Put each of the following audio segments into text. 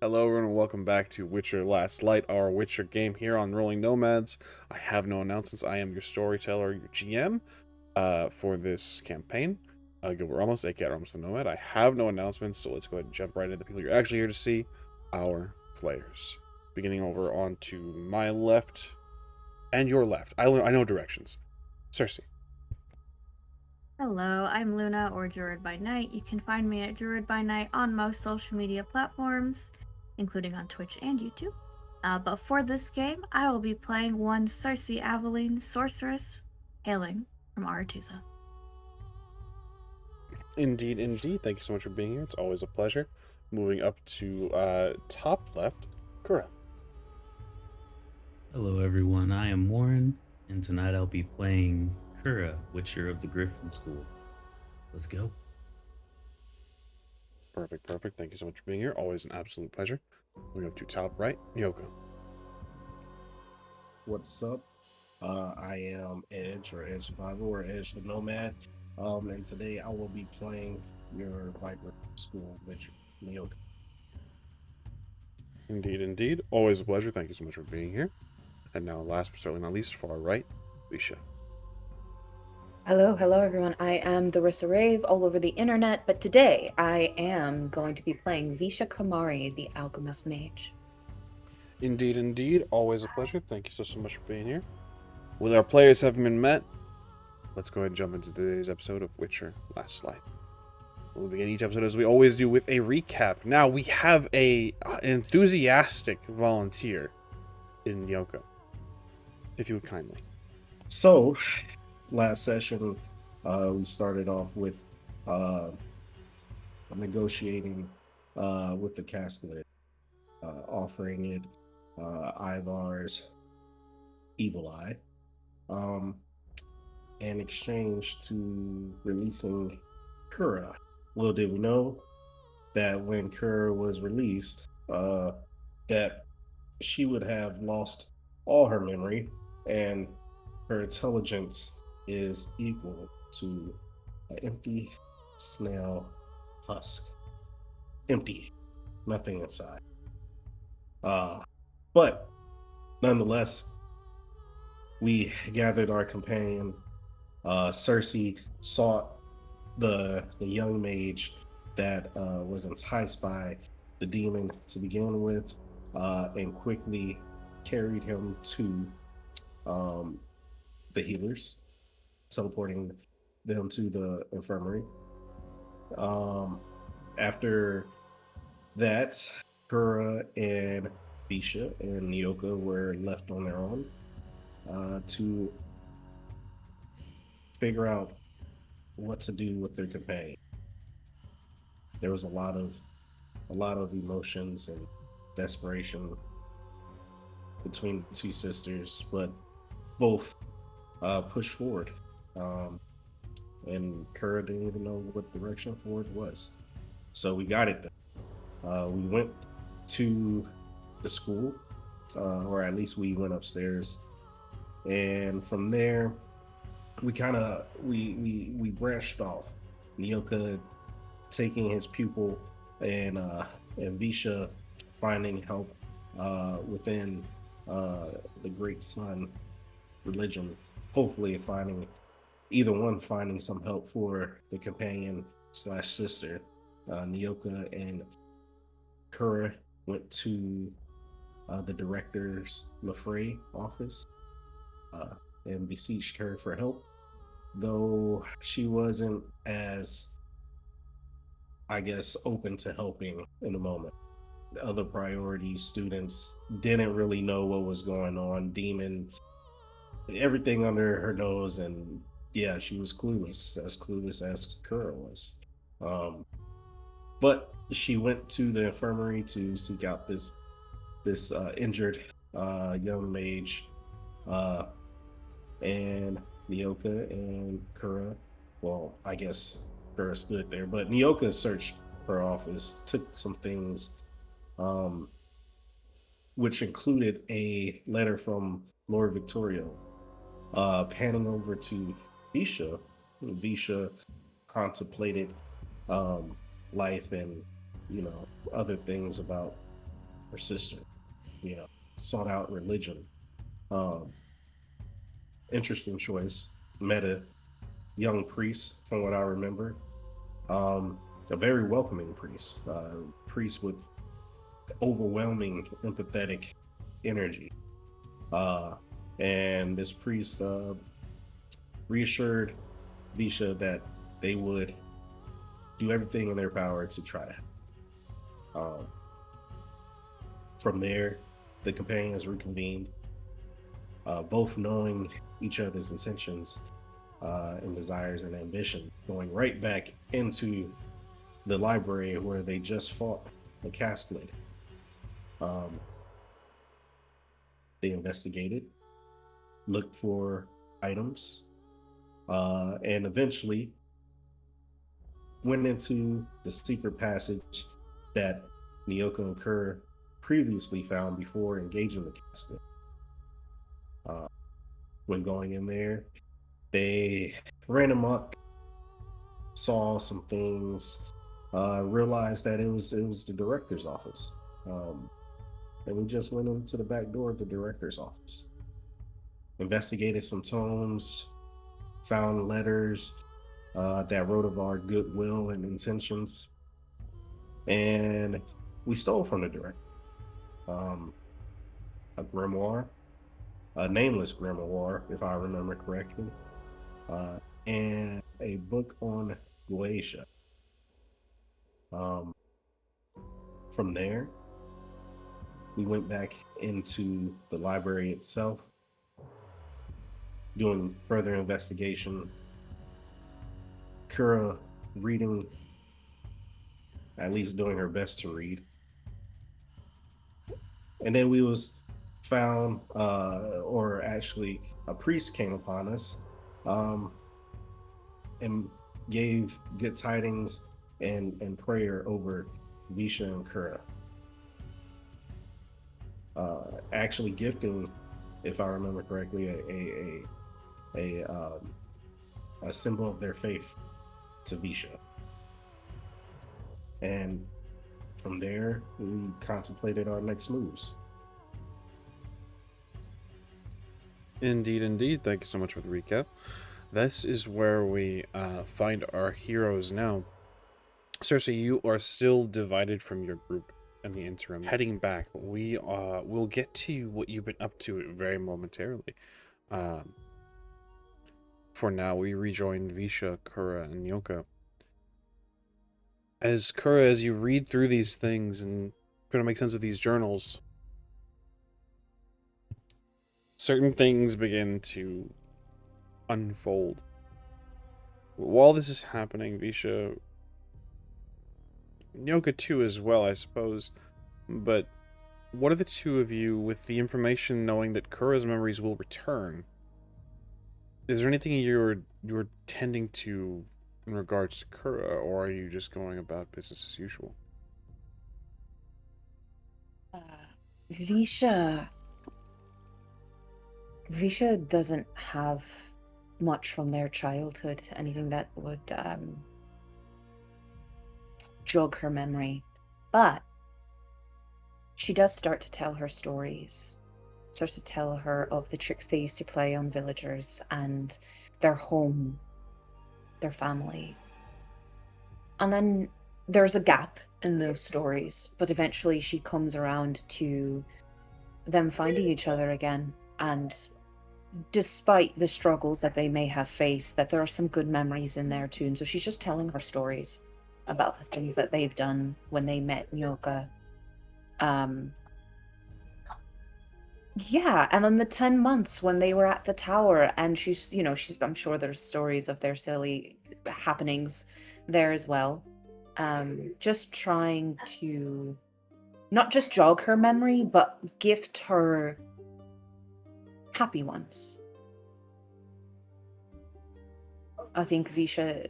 Hello, everyone, and welcome back to Witcher Last Light, our Witcher game here on Rolling Nomads. I have no announcements. I am your storyteller, your GM, for this campaign. Gilbert Ramos, aka Ramos the Nomad. I have no announcements, so let's go ahead and jump right into the people you're actually here to see, our players. Beginning over onto my left and your left. I know directions. Cersei. Hello, I'm Luna or Druid by Night. You can find me at Druid by Night on most social media platforms, including on Twitch and YouTube. But for this game, I will be playing one Cersei Aveline, sorceress, hailing from Aretusa. Indeed, indeed. Thank you so much for being here. It's always a pleasure. Moving up to top left, Kura. Hello, everyone. I am Warren, and tonight I'll be playing Kura, Witcher of the Griffin School. Let's go. Perfect, perfect. Thank you so much for being here. Always an absolute pleasure. Moving up to top right, Nyoko. What's up? I am Edge or Edge Survival or Edge the Nomad. And today I will be playing your Viper School Witcher, Nyoka. Indeed, indeed. Always a pleasure. Thank you so much for being here. And now, last but certainly not least, far right, Lisha. Hello, everyone. I am the Rissa Rave all over the internet, but today I am going to be playing Visha Kamari, the Alchemist Mage. Indeed, indeed. Always a pleasure. Thank you so much for being here. With our players having been met, let's go ahead and jump into today's episode of Witcher Last Light. We'll begin each episode as we always do with a recap. Now, we have an enthusiastic volunteer in Nyoko. If you would kindly. So, last session, we started off with negotiating with the Castellan, offering it Ivar's evil eye in exchange to releasing Kura. Little did we know that when Kura was released, that she would have lost all her memory and her intelligence is equal to an empty snail husk. Empty. Nothing inside. But nonetheless, we gathered our companion. Cersei sought the young mage that was enticed by the demon to begin with, and quickly carried him to the healers, teleporting them to the infirmary. After that, Kura and Visha and Nyoka were left on their own to figure out what to do with their companion. There was a lot of emotions and desperation between the two sisters, but both pushed forward. And Kura didn't even know what direction forward was. So we got it done. We went to the school, or at least we went upstairs. And from there, we branched off. Nyoka taking his pupil and Visha finding help within the Great Sun religion, hopefully finding some help for the companion / sister. Nyoka and Kura went to the director's Lefray office and beseeched her for help, though she wasn't as, I guess, open to helping in the moment. The other priority students didn't really know what was going on. Demon, everything under her nose, and yeah, she was clueless as Kura was. But she went to the infirmary to seek out this injured young mage, and Nyoka and Kura. Well, I guess Kura stood there, but Nyoka searched her office, took some things, which included a letter from Lord Victorio. Panning over to Visha, Visha contemplated life and other things about her sister. You know, sought out religion. Um, Interesting choice. Met a young priest, from what I remember. A very welcoming priest. Priest with overwhelming empathetic energy. Uh, and this priest reassured Visha that they would do everything in their power to try to help. From there, the companions reconvened, both knowing each other's intentions and desires and ambition, going right back into the library where they just fought the gaslighting. They investigated, looked for items, and eventually went into the secret passage that Nyoka and Kerr previously found before engaging the gaslight. When going in there, they ran amok, saw some things, realized that it was the director's office. And we just went into the back door of the director's office. Investigated some tomes, found letters that wrote of our goodwill and intentions. And we stole from the director a grimoire, a nameless grimoire, if I remember correctly, and a book on Gweison. From there, we went back into the library itself, doing further investigation. Kura reading, at least doing her best to read. And then we was found, or actually a priest came upon us and gave good tidings and prayer over Visha and Kura. Actually gifting, if I remember correctly, a symbol of their faith to Visha. And from there, we contemplated our next moves. Indeed. Thank you so much for the recap. This is where we find our heroes now. Cersei, you are still divided from your group in the interim. Heading back, we will get to what you've been up to very momentarily. For now, we rejoin Visha, Kura, and Nyoka. As Kura, as you read through these things and try to make sense of these journals, certain things begin to unfold. While this is happening, Visha, Nyoka too as well, I suppose, but what are the two of you, with the information knowing that Kura's memories will return, is there anything you're tending to in regards to Kura, or are you just going about business as usual? Visha doesn't have much from their childhood, anything that would jog her memory, but she does start to tell her stories, starts to tell her of the tricks they used to play on villagers and their home, their family. And then there's a gap in those stories, but eventually she comes around to them finding each other again, and despite the struggles that they may have faced, that there are some good memories in there too. And so she's just telling her stories about the things that they've done when they met Nyoka. Yeah, and then the 10 months when they were at the tower, and she's I'm sure there's stories of their silly happenings there as well. Just trying to not just jog her memory, but gift her happy ones. I think Visha,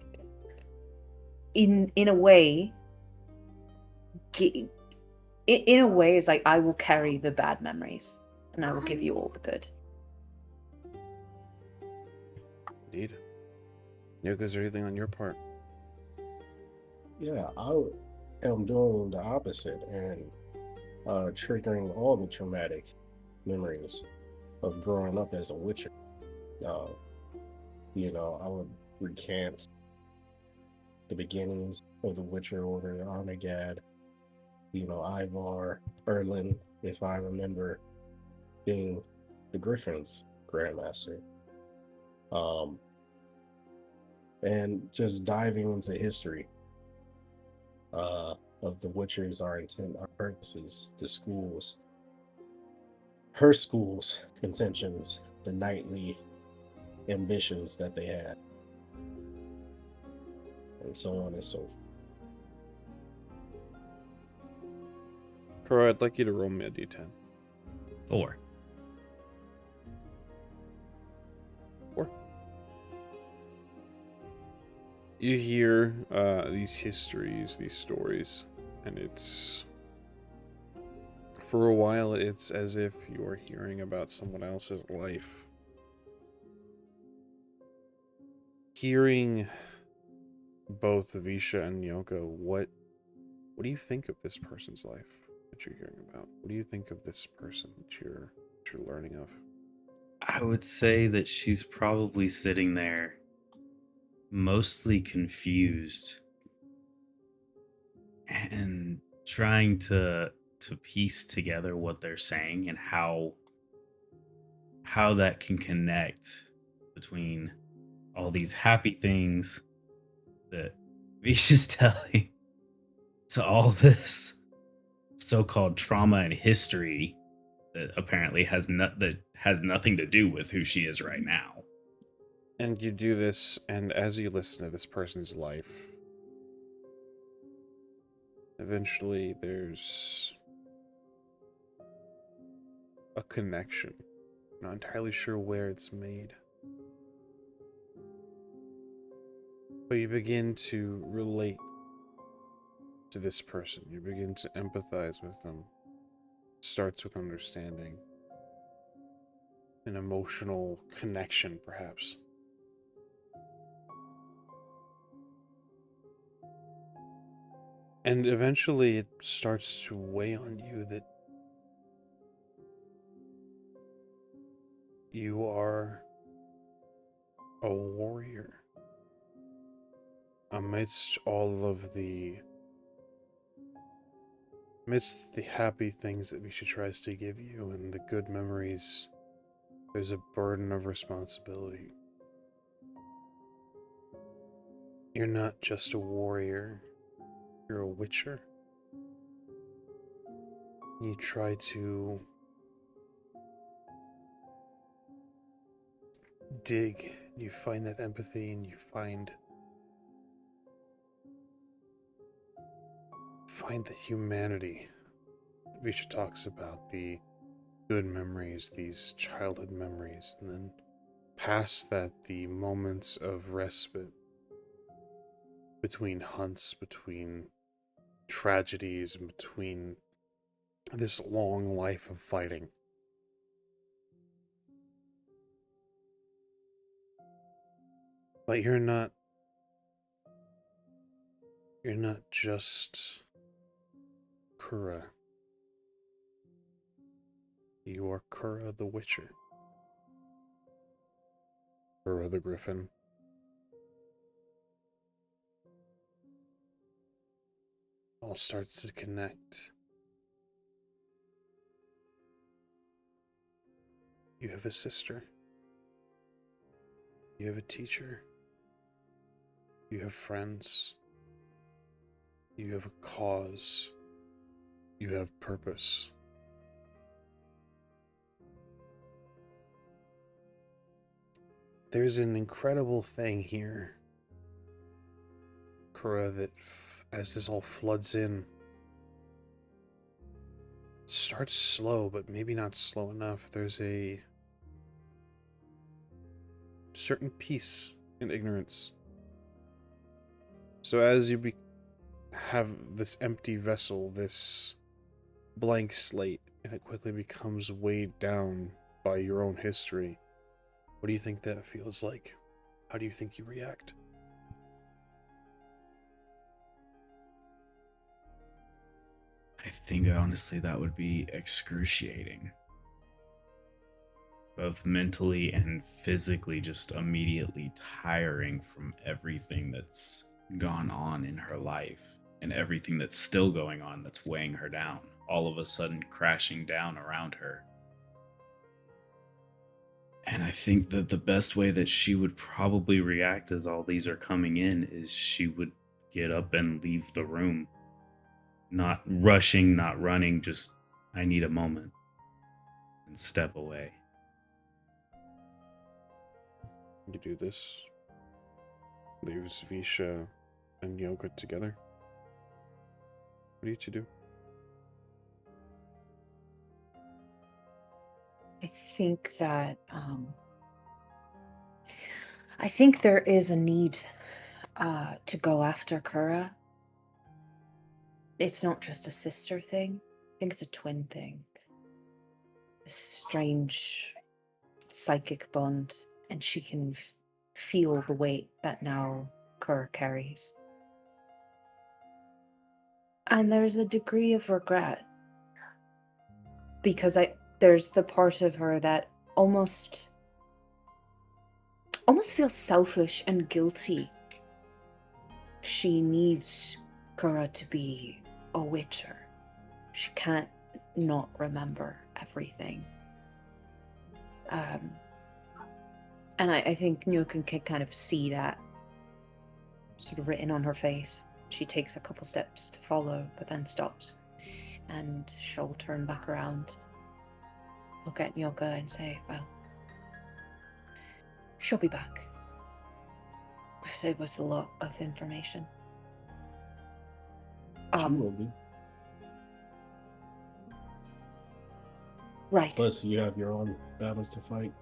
in a way, is like, I will carry the bad memories, and I will give you all the good. Indeed. Nyoka, is there anything on your part? Yeah, I am doing the opposite, and triggering all the traumatic memories of growing up as a Witcher. Uh, I would recant the beginnings of the Witcher Order, Armagad, Ivar, Erlin, if I remember being the Griffin's Grandmaster. And just diving into history of the Witchers, our intent, our purposes, the schools, her school's intentions, the knightly ambitions that they had, and so on and so forth. Kura, I'd like you to roll me a d10. 4. 4. You hear these histories, these stories, and it's... For a while, it's as if you're hearing about someone else's life. Hearing both Visha and Yoko, what do you think of this person's life that you're hearing about? What do you think of this person that you're learning of? I would say that she's probably sitting there mostly confused and trying to piece together what they're saying and how that can connect between all these happy things that Visha's telling to all this so-called trauma and history that apparently has nothing to do with who she is right now. And you do this, and as you listen to this person's life, eventually there's a connection. I'm not entirely sure where it's made. But you begin to relate to this person. You begin to empathize with them. Starts with understanding. An emotional connection, perhaps. And eventually it starts to weigh on you that you are a warrior. Amidst the happy things that Visha tries to give you and the good memories, there's a burden of responsibility. You're not just a warrior, you're a witcher. You try to dig, you find that empathy, and you find the humanity. Visha talks about the good memories, these childhood memories, and then past that, the moments of respite between hunts, between tragedies, and between this long life of fighting. But you're not just Kura. You are Kura the Witcher. Kura the Griffin. All starts to connect. You have a sister. You have a teacher. You have friends. You have a cause. You have purpose. There's an incredible thing here, Kura, that as this all floods in, starts slow, but maybe not slow enough. There's a certain peace in ignorance. So as you have this empty vessel, this blank slate, and it quickly becomes weighed down by your own history, what do you think that feels like? How do you think you react? I think honestly that would be excruciating. Both mentally and physically, just immediately tiring from everything that's gone on in her life and everything that's still going on that's weighing her down, all of a sudden crashing down around her. And I think that the best way that she would probably react as all these are coming in is she would get up and leave the room. Not rushing, not running, just, I need a moment, and step away. You do this. Leaves Visha and Yoga together. What do you two do? I think that I think there is a need to go after Kura. It's not just a sister thing. I think it's a twin thing. A strange psychic bond, and she can feel the weight that now Kura carries. And there's a degree of regret because there's the part of her that almost feels selfish and guilty. She needs Kura to be a witcher. She can't not remember everything. And I think Nyoken can kind of see that sort of written on her face. She takes a couple steps to follow, but then stops. And she'll turn back around, look at Nyoka and say, well, she'll be back. It was a lot of information. She will be. Right. Plus, you have your own battles to fight.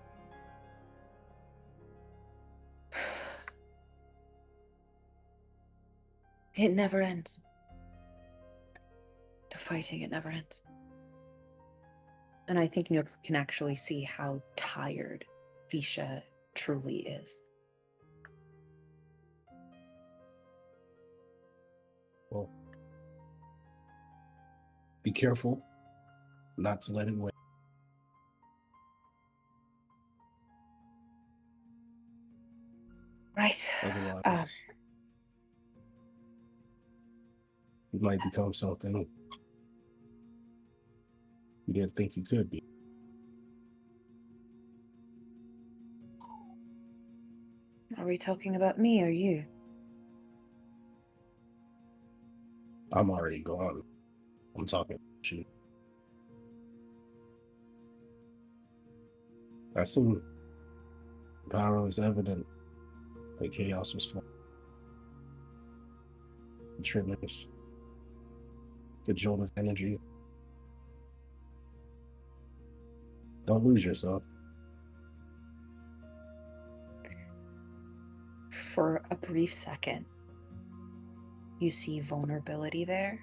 It never ends. The fighting, it never ends. And I think Nyoka can actually see how tired Visha truly is. Well, be careful not to let it win. Right. Otherwise, you might become something you didn't think you could be. Are we talking about me or you? I'm already gone. I'm talking about you. I seen power was evident. The chaos was formed. The tremors. The jolt of energy. Don't lose yourself. For a brief second, you see vulnerability there.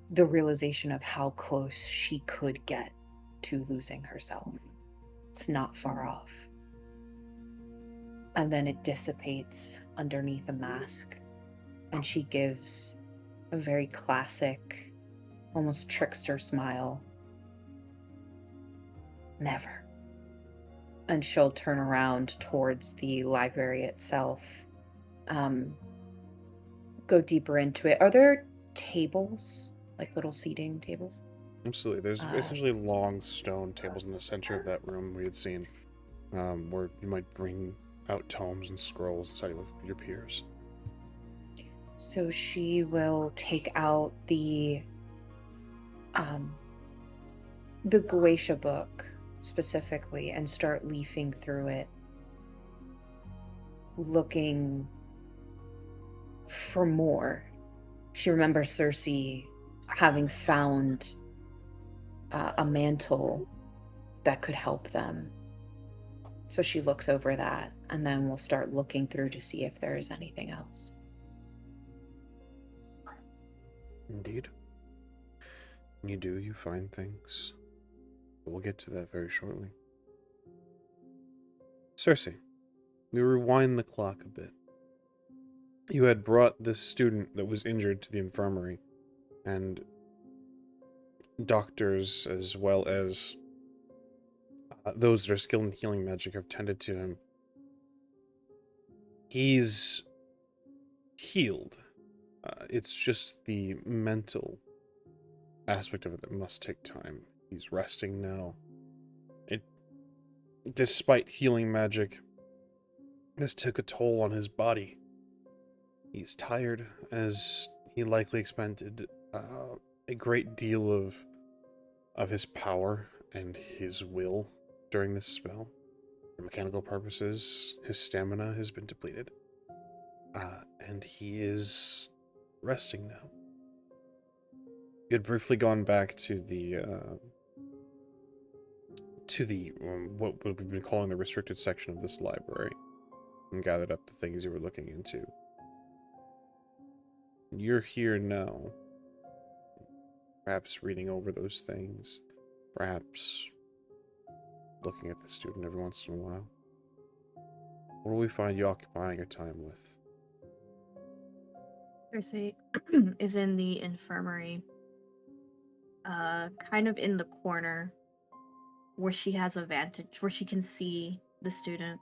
The realization of how close she could get to losing herself. It's not far off. And then it dissipates underneath a mask, and she gives a very classic, almost trickster smile. Never. And she'll turn around towards the library itself. Go deeper into it. Are there tables, like little seating tables? Absolutely. There's essentially long stone tables in the center of that room we had seen, where you might bring out tomes and scrolls and study with your peers. So she will take out the Gweison book specifically and start leafing through it, looking for more. She remembers Cersei having found a mantle that could help them. So she looks over that, and then we'll start looking through to see if there is anything else. Indeed. When you do, you find things. We'll get to that very shortly. Cersei, we rewind the clock a bit. You had brought this student that was injured to the infirmary and doctors, as well as those that are skilled in healing magic, have tended to him. He's healed. It's just the mental aspect of it that must take time. He's resting now. Despite healing magic, this took a toll on his body. He's tired, as he likely expended a great deal of his power and his will during this spell. For mechanical purposes, his stamina has been depleted, and he is resting now. He had briefly gone back to the what we've been calling the restricted section of this library, and gathered up the things you were looking into. You're here now, perhaps reading over those things, perhaps looking at the student every once in a while. What do we find you occupying your time with? Cersei is in the infirmary, kind of in the corner where she has a vantage, where she can see the student.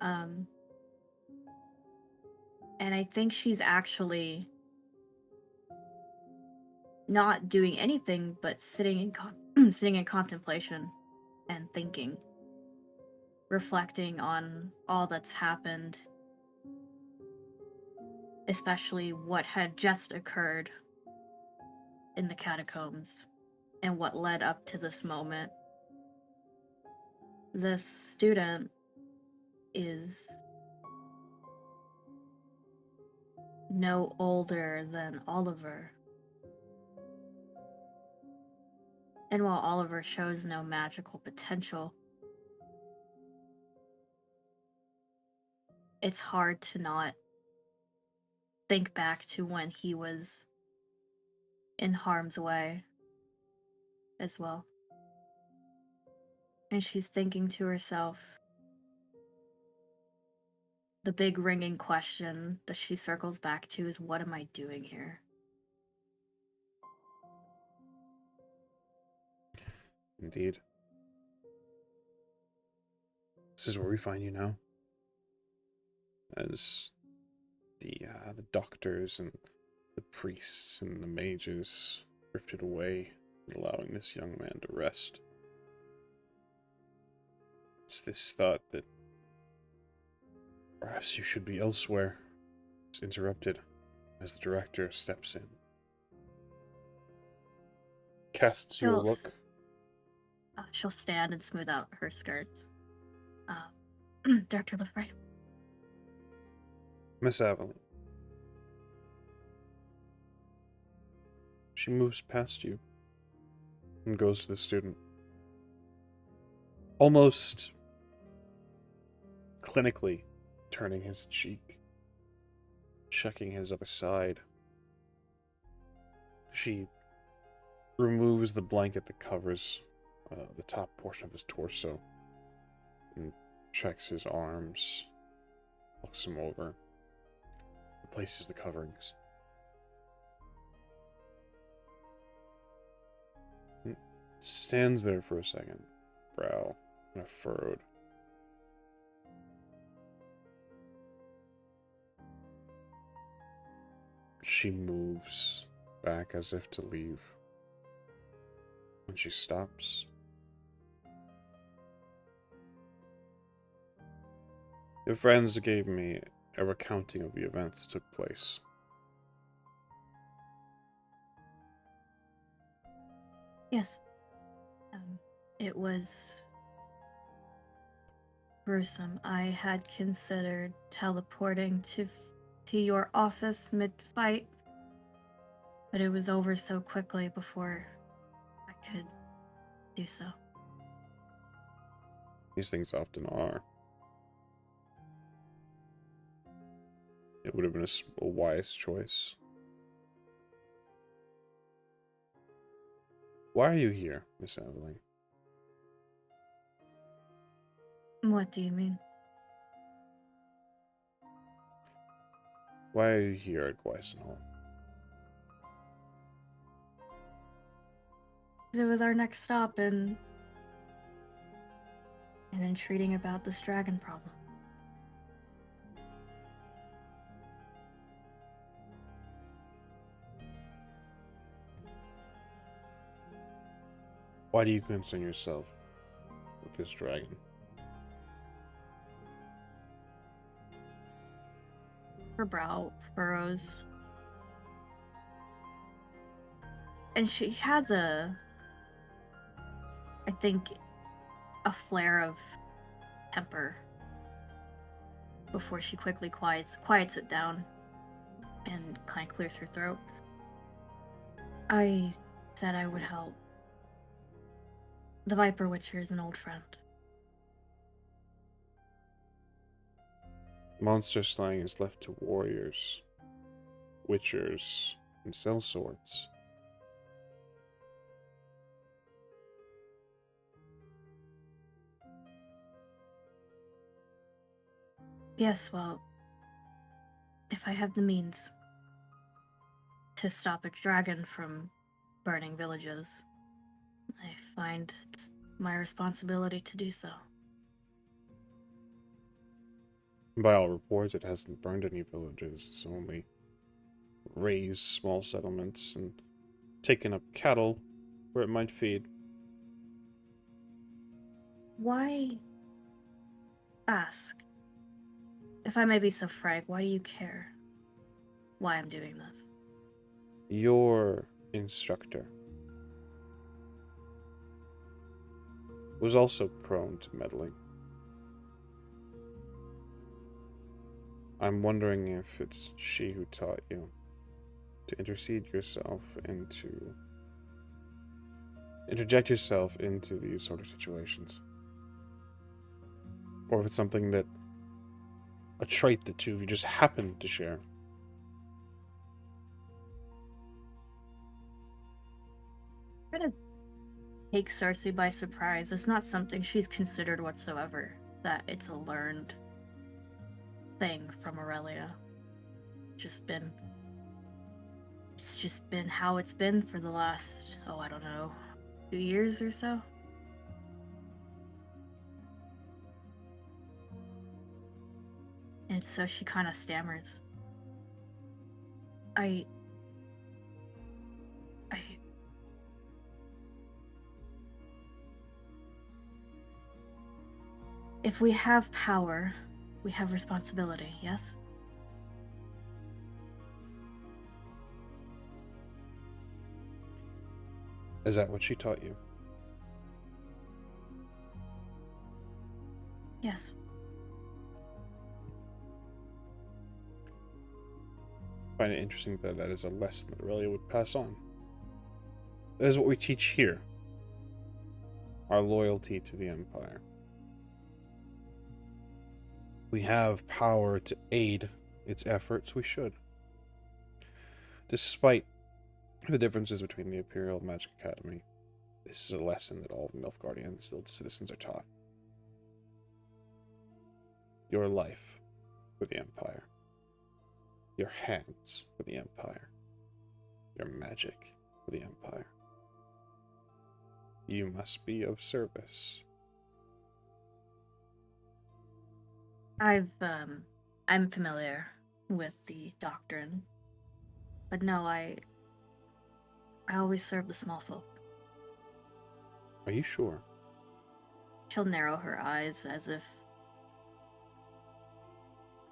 And I think she's actually not doing anything but sitting in contemplation and thinking, reflecting on all that's happened, especially what had just occurred in the catacombs and what led up to this moment. This student is no older than Oliver. And while Oliver shows no magical potential, it's hard to not think back to when he was in harm's way as well. And she's thinking to herself, the big ringing question that she circles back to is, what am I doing here? Indeed. This is where we find you now. As the doctors and the priests and the mages drifted away, allowing this young man to rest. It's this thought that perhaps you should be elsewhere is interrupted as the director steps in. Casts you a look. She'll stand and smooth out her skirts. Director Lefray. Miss Aveline. She moves past you and goes to the student. Almost clinically turning his cheek, checking his other side. She removes the blanket that covers the top portion of his torso and checks his arms, looks him over, replaces the coverings. And stands there for a second, brow kind of furrowed. She moves back as if to leave. When she stops, your friends gave me a recounting of the events that took place. Yes. It was gruesome. I had considered teleporting to your office mid-fight, but it was over so quickly before I could do so. These things often are. It would have been a wise choice. Why are you here, Miss Aveline? What do you mean? Why are you here at Gweison Haul? It was our next stop in entreating about this dragon problem. Why do you concern yourself with this dragon? Her brow furrows. And she has I think, a flare of temper before she quickly quiets it down and kind of clears her throat. I said I would help. The Viper Witcher is an old friend. Monster slaying is left to warriors, witchers, and sellswords. Yes, well, if I have the means to stop a dragon from burning villages, I find it's my responsibility to do so. By all reports, it hasn't burned any villages. It's only razed small settlements and taken up cattle where it might feed. Why ask? If I may be so frank, why do you care why I'm doing this? Your instructor was also prone to meddling. I'm wondering if it's she who taught you to interject yourself into these sort of situations. Or if it's something that a trait the two of you just happen to share. I'm gonna take Cersei by surprise. It's not something she's considered whatsoever, that it's a learned thing from Aurelia. It's just been how it's been for the last, I don't know, 2 years or so. And so she kind of stammers. If we have power, we have responsibility, yes? Is that what she taught you? Yes. I find it interesting that that is a lesson that Aurelia would pass on. That is what we teach here. Our loyalty to the Empire. We have power to aid its efforts, we should. Despite the differences between the Imperial and Magic Academy, this is a lesson that all of Nilfgaardian citizens are taught. Your life for the Empire. Your hands for the Empire. Your magic for the Empire. You must be of service. I'm familiar with the doctrine, but no, I always serve the small folk. Are you sure? She'll narrow her eyes as if,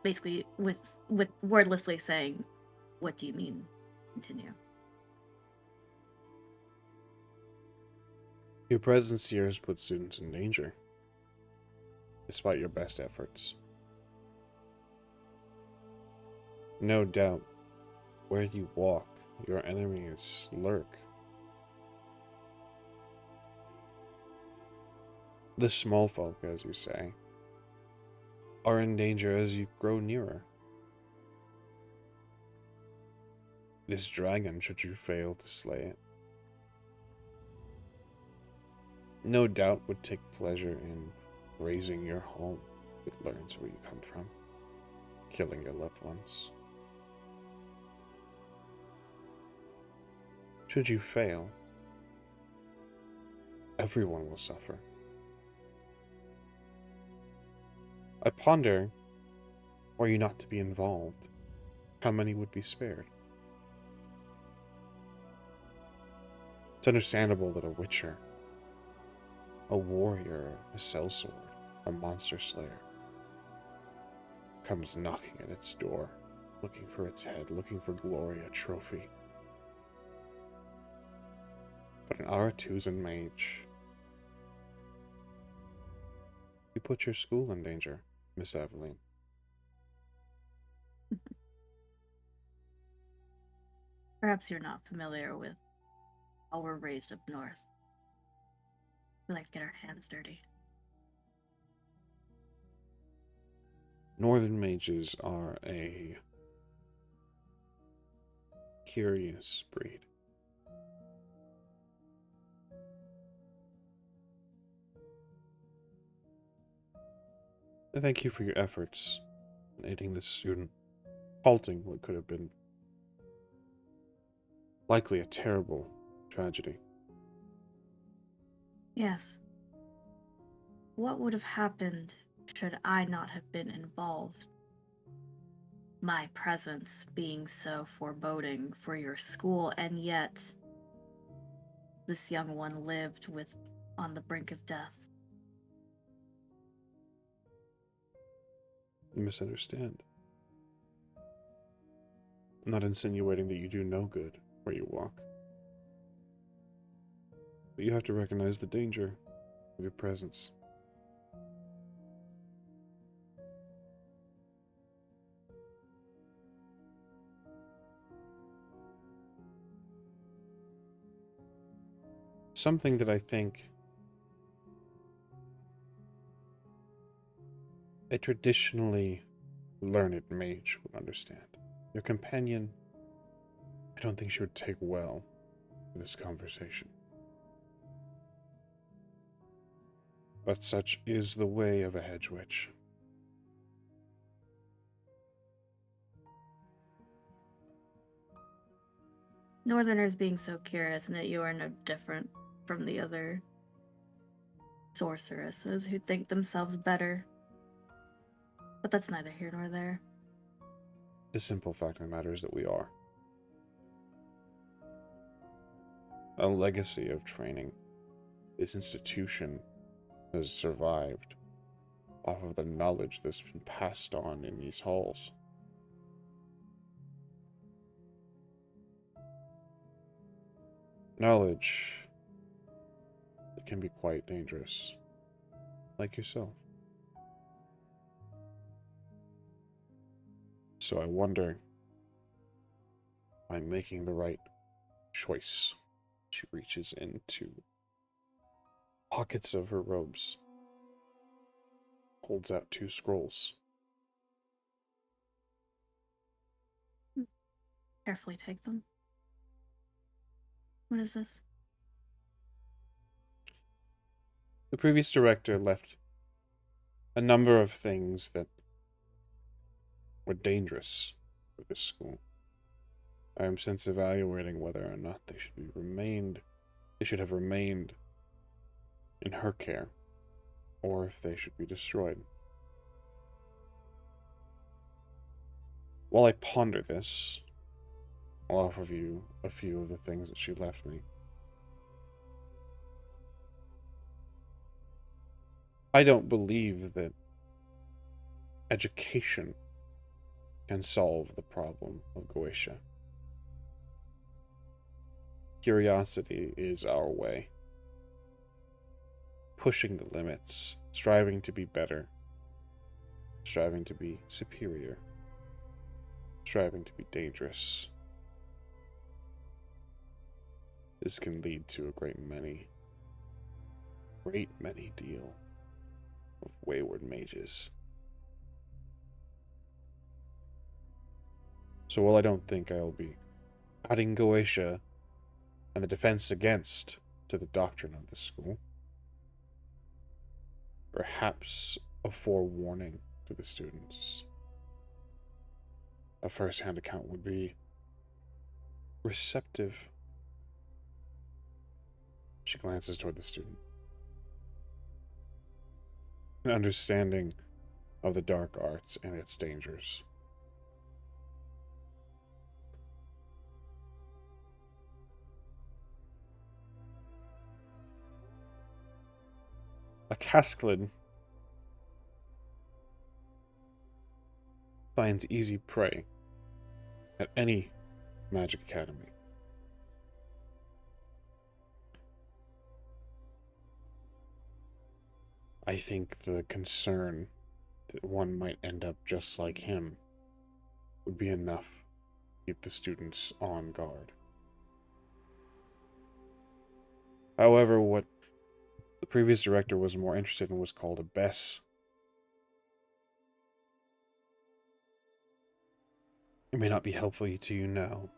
basically, with wordlessly saying, "What do you mean?" Continue. Your presence here has put students in danger, despite your best efforts. No doubt, where you walk, your enemies lurk. The small folk, as you say, are in danger as you grow nearer. This dragon, should you fail to slay it, no doubt would take pleasure in razing your home. It learns where you come from, killing your loved ones. Should you fail, everyone will suffer. I ponder, were you not to be involved, how many would be spared? It's understandable that a witcher, a warrior, a sellsword, a monster slayer, comes knocking at its door, looking for its head, looking for glory, a trophy. But an Aratuzan mage, you put your school in danger, Miss Aveline. Perhaps you're not familiar with how we're raised up north. We like to get our hands dirty. Northern mages are a curious breed. I thank you for your efforts in aiding this student, halting what could have been likely a terrible tragedy. Yes. What would have happened should I not have been involved? My presence being so foreboding for your school, and yet this young one lived on the brink of death. You misunderstand. I'm not insinuating that you do no good where you walk. But you have to recognize the danger of your presence. Something that I think a traditionally learned mage would understand. Your companion, I don't think she would take well to this conversation. But such is the way of a hedge witch. Northerners being so curious, and that you are no different from the other sorceresses who think themselves better. But that's neither here nor there. The simple fact of the matter is that we are. A legacy of training. This institution has survived off of the knowledge that's been passed on in these halls. Knowledge that can be quite dangerous, like yourself. So I wonder if I'm making the right choice. She reaches into pockets of her robes, holds out 2 scrolls. Carefully take them. What is this? The previous director left a number of things that were dangerous for this school. I am since evaluating whether or not they should have remained in her care, or if they should be destroyed. While I ponder this, I'll offer you a few of the things that she left me. I don't believe that education can solve the problem of Goetia. Curiosity is our way. Pushing the limits, striving to be better, striving to be superior, striving to be dangerous. This can lead to a great many deal of wayward mages. So while I don't think I'll be adding Goetia and the defense against to the doctrine of the school, perhaps a forewarning to the students. A first-hand account would be receptive. She glances toward the student. an understanding of the dark arts and its dangers. A casclid finds easy prey at any magic academy. I think the concern that one might end up just like him would be enough to keep the students on guard. However, what the previous director was more interested in was called a BES. It may not be helpful to you now,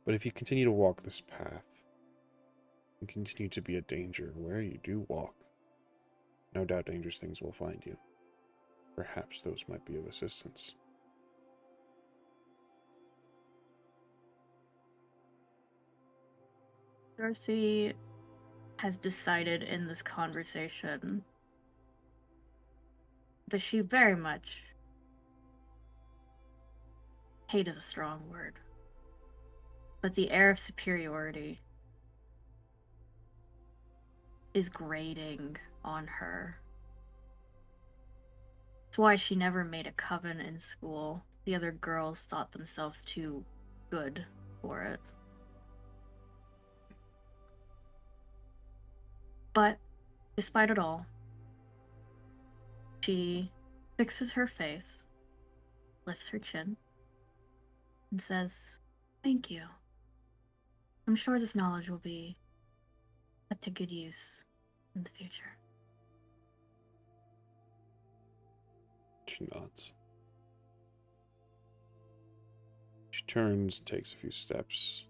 but if you continue to walk this path and continue to be a danger where you do walk, no doubt dangerous things will find you. Perhaps those might be of assistance. Darcy has decided in this conversation that she very much, hate is a strong word, but the air of superiority is grating on her. That's why she never made a coven in school. The other girls thought themselves too good for it. But despite it all, she fixes her face, lifts her chin, and says, "Thank you. I'm sure this knowledge will be put to good use in the future." She nods. She turns, takes a few steps.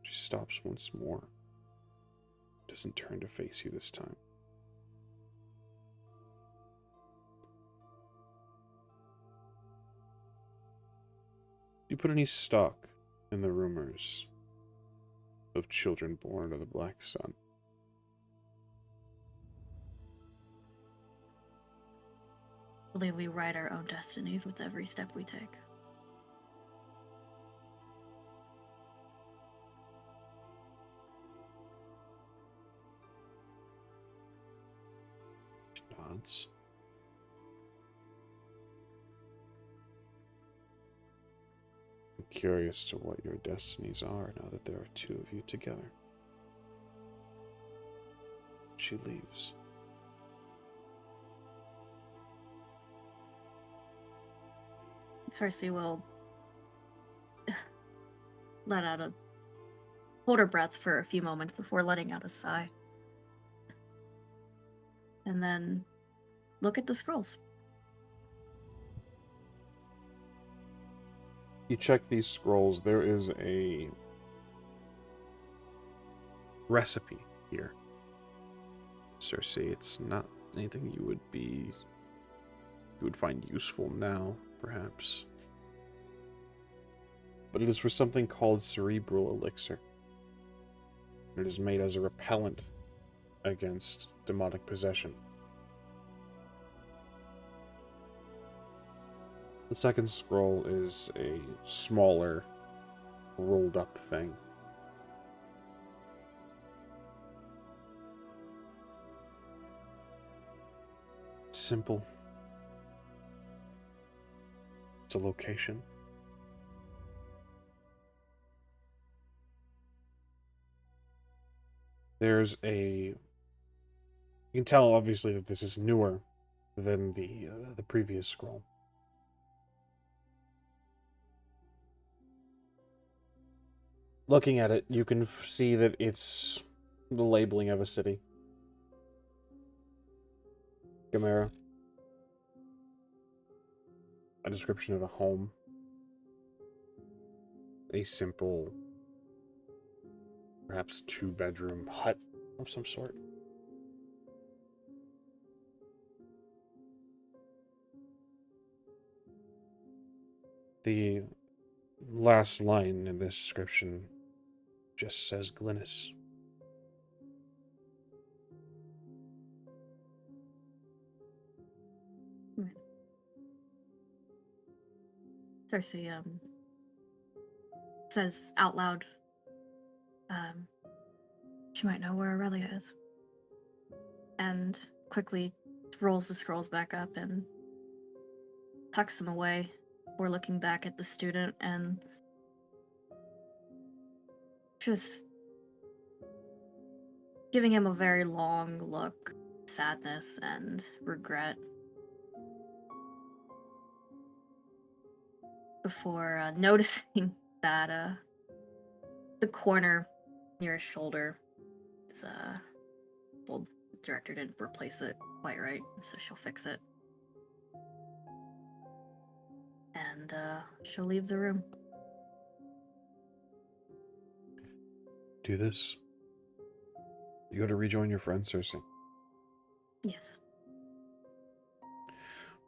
She stops once more. Doesn't turn to face you this time. Do you put any stock in the rumors of children born under the Black Sun? I believe we write our own destinies with every step we take. She nods. I'm curious to what your destinies are now that there are two of you together. She leaves. Cersei will hold her breath for a few moments before letting out a sigh. And then look at the scrolls. You check these scrolls, there is a recipe here. Cersei, it's not anything you would find useful now, perhaps. But it is for something called cerebral elixir. It is made as a repellent against demonic possession. The second scroll is a smaller, rolled up thing. Simple. It's a location. There's a... You can tell, obviously, that this is newer than the previous scroll. Looking at it, you can see that it's the labeling of a city. Gamera. A description of a home. A simple, perhaps 2-bedroom hut of some sort. The last line in this description just says Glynis. Cersei says out loud, she might know where Aurelia is. And quickly rolls the scrolls back up and tucks them away before looking back at the student and just giving him a very long look, sadness and regret, before noticing that the corner near his shoulder is well, the director didn't replace it quite right, so she'll fix it. And she'll leave the room. Do this. You go to rejoin your friend, Cersei. Yes.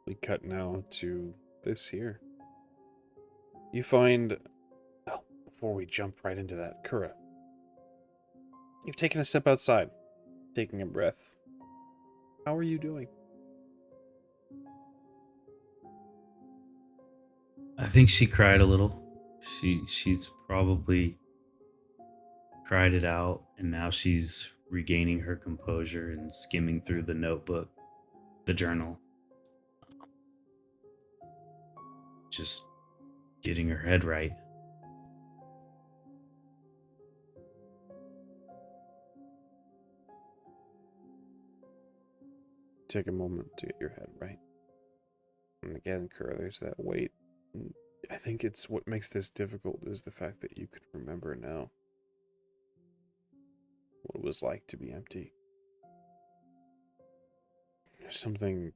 We cut now to this here. You find... Oh, before we jump right into that, Kura. You've taken a step outside, taking a breath. How are you doing? I think she cried a little. She's probably cried it out, and now she's regaining her composure and skimming through the notebook, the journal. Just getting her head right. Take a moment to get your head right. And again, Kura, there's that weight. And I think it's what makes this difficult is the fact that you could remember now what it was like to be empty. There's something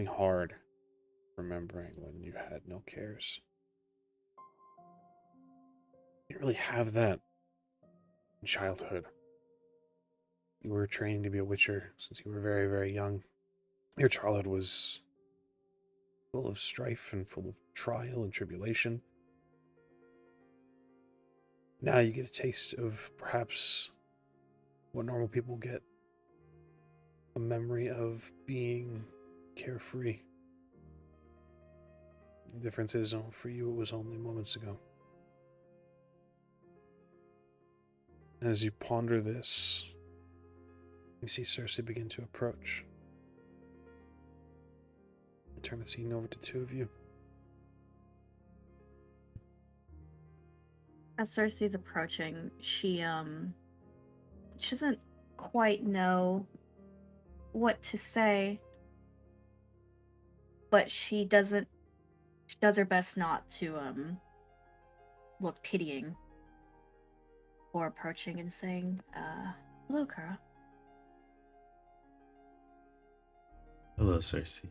hard remembering when you had no cares. You didn't really have that in childhood. You were training to be a witcher since you were very, very young. Your childhood was full of strife and full of trial and tribulation. Now you get a taste of perhaps what normal people get. A memory of being carefree. The difference is, for you, it was only moments ago. As you ponder this, you see Cersei begin to approach. I turn the scene over to two of you. As Cersei's approaching, she doesn't quite know what to say, but she does her best not to look pitying or approaching and saying, hello, Kara. Hello, Cersei.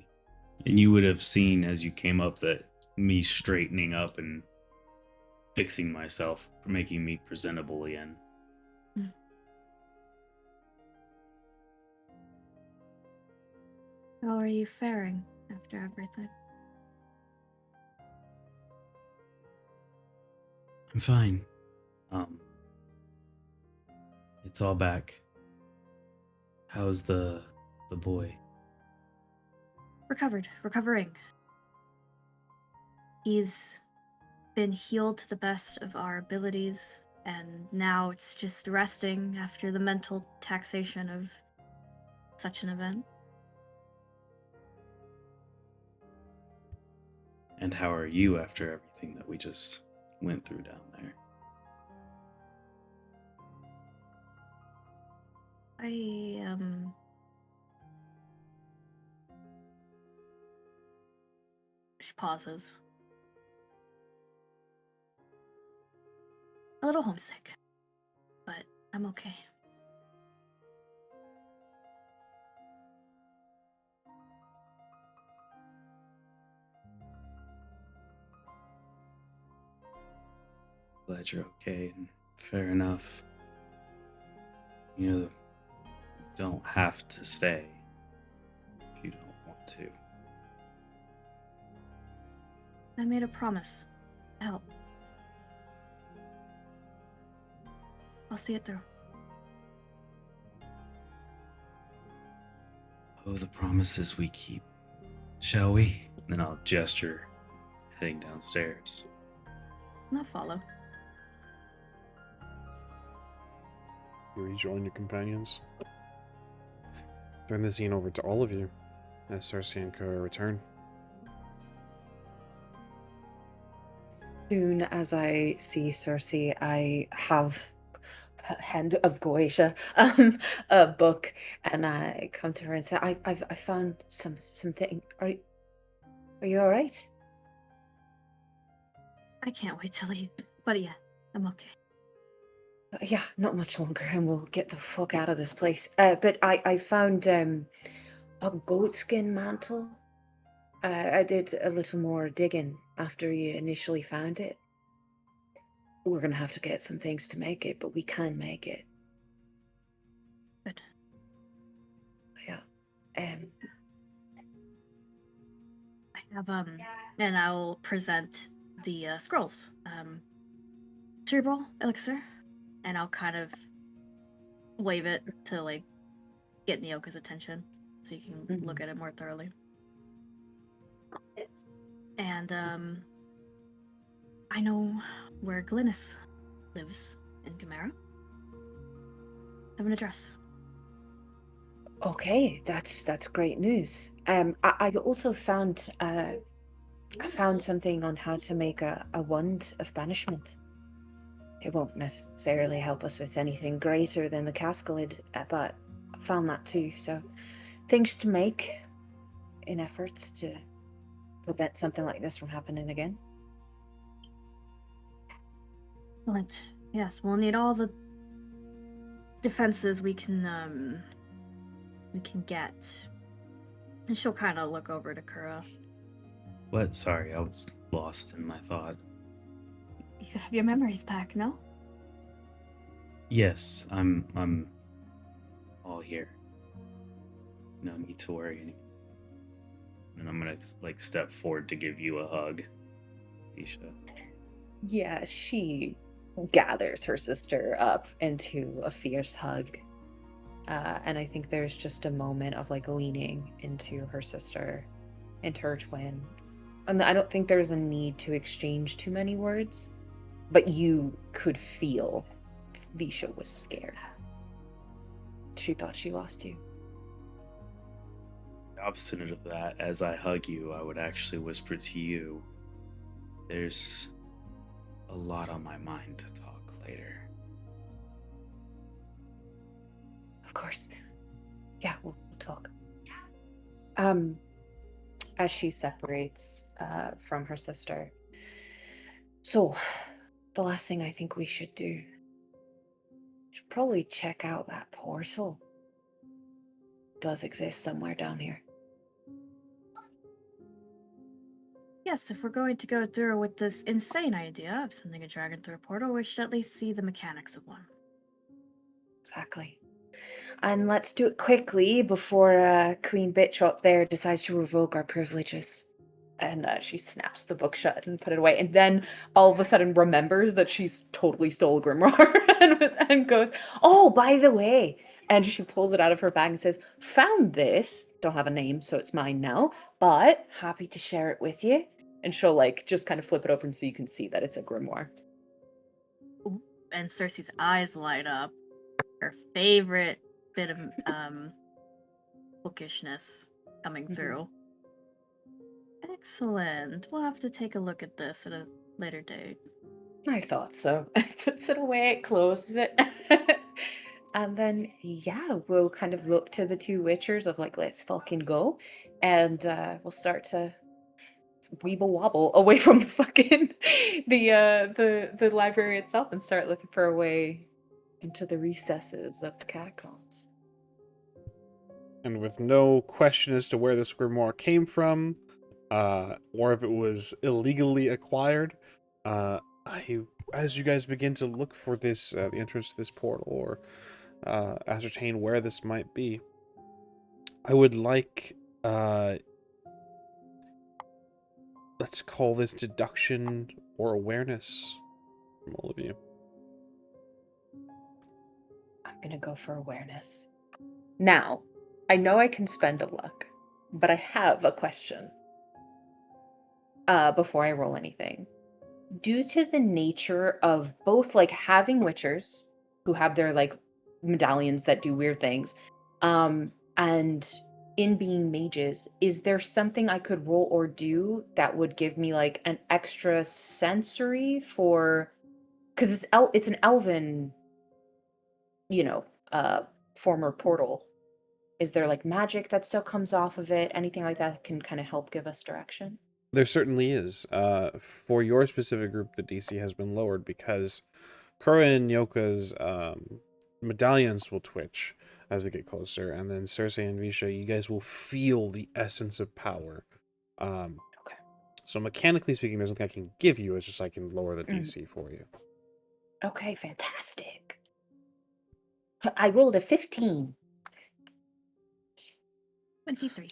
And you would have seen as you came up that me straightening up and fixing myself, making me presentable again. How are you faring after everything? I'm fine. It's all back. How's the boy? Recovering. He's been healed to the best of our abilities, and now it's just resting after the mental taxation of such an event. And how are you after everything that we just went through down there? She pauses. A little homesick, but I'm okay. Glad you're okay, and fair enough. You know, you don't have to stay if you don't want to. I made a promise to help. I'll see it through. Oh, the promises we keep. Shall we? Then I'll gesture, heading downstairs. I'll follow. You rejoin your companions. Turn the scene over to all of you as Cersei and Kura return. Soon as I see Cersei, I have Hand of Goetia, a book, and I come to her and say, I found something. Are you all right? I can't wait to leave, but yeah, I'm okay. Yeah, not much longer, and we'll get the fuck out of this place. But I found a goatskin mantle. I did a little more digging after you initially found it. We're gonna have to get some things to make it, but we can make it. Good. Yeah. I have and I'll present the scrolls. Cerebral elixir, and I'll kind of wave it to like get Nyoka's attention so you can look at it more thoroughly. And I know where Glynis lives in Gamera. I have an address. Okay, that's great news. I also found I found something on how to make a wand of banishment. It won't necessarily help us with anything greater than the Cascalid, but I found that too. So, things to make in efforts to prevent something like this from happening again. Excellent. Yes, we'll need all the defenses we can get. And she'll kind of look over to Kura. What? Sorry, I was lost in my thought. You have your memories back, no? Yes, I'm all here. No need to worry anymore. And I'm gonna like step forward to give you a hug, Isha. Yeah, she gathers her sister up into a fierce hug. And I think there's just a moment of like leaning into her sister, into her twin. And I don't think there's a need to exchange too many words, but you could feel Visha was scared. She thought she lost you. The opposite of that, as I hug you, I would actually whisper to you, there's a lot on my mind to talk later. Of course. Yeah, we'll talk. As she separates from her sister. So, the last thing I think we should do, should probably check out that portal. It does exist somewhere down here. Yes, if we're going to go through with this insane idea of sending a dragon through a portal, we should at least see the mechanics of one. Exactly. And let's do it quickly before Queen Bitch up there decides to revoke our privileges. And she snaps the book shut and put it away. And then all of a sudden remembers that she's totally stole Grimoire and goes, oh, by the way. And she pulls it out of her bag and says, found this. Don't have a name, so it's mine now. But happy to share it with you. And she'll like just kind of flip it open so you can see that it's a grimoire. Ooh, and Cersei's eyes light up. Her favorite bit of bookishness coming through. Excellent. We'll have to take a look at this at a later date. I thought so. Puts it away, closes it. And then, yeah, we'll kind of look to the two witchers of like, let's fucking go. And we'll start to weeble wobble away from the fucking the library itself and start looking for a way into the recesses of the catacombs. And with no question as to where this grimoire came from, or if it was illegally acquired, as you guys begin to look for this, the entrance to this portal, or ascertain where this might be, I would like, let's call this deduction or awareness from all of you. I'm gonna go for awareness. Now, I know I can spend a luck, but I have a question before I roll anything. Due to the nature of both like having witchers who have their like medallions that do weird things, and in being mages, is there something I could roll or do that would give me like an extra sensory for, because it's an elven, you know, former portal. Is there like magic that still comes off of it? Anything like that can kind of help give us direction? There certainly is. For your specific group, the DC has been lowered because Kura and Yoka's medallions will twitch as they get closer, and then Cersei and Visha, you guys will feel the essence of power. Okay. So mechanically speaking, there's nothing I can give you. It's just I can lower the Mhm. DC for you. Okay, fantastic. I rolled a 15. 23.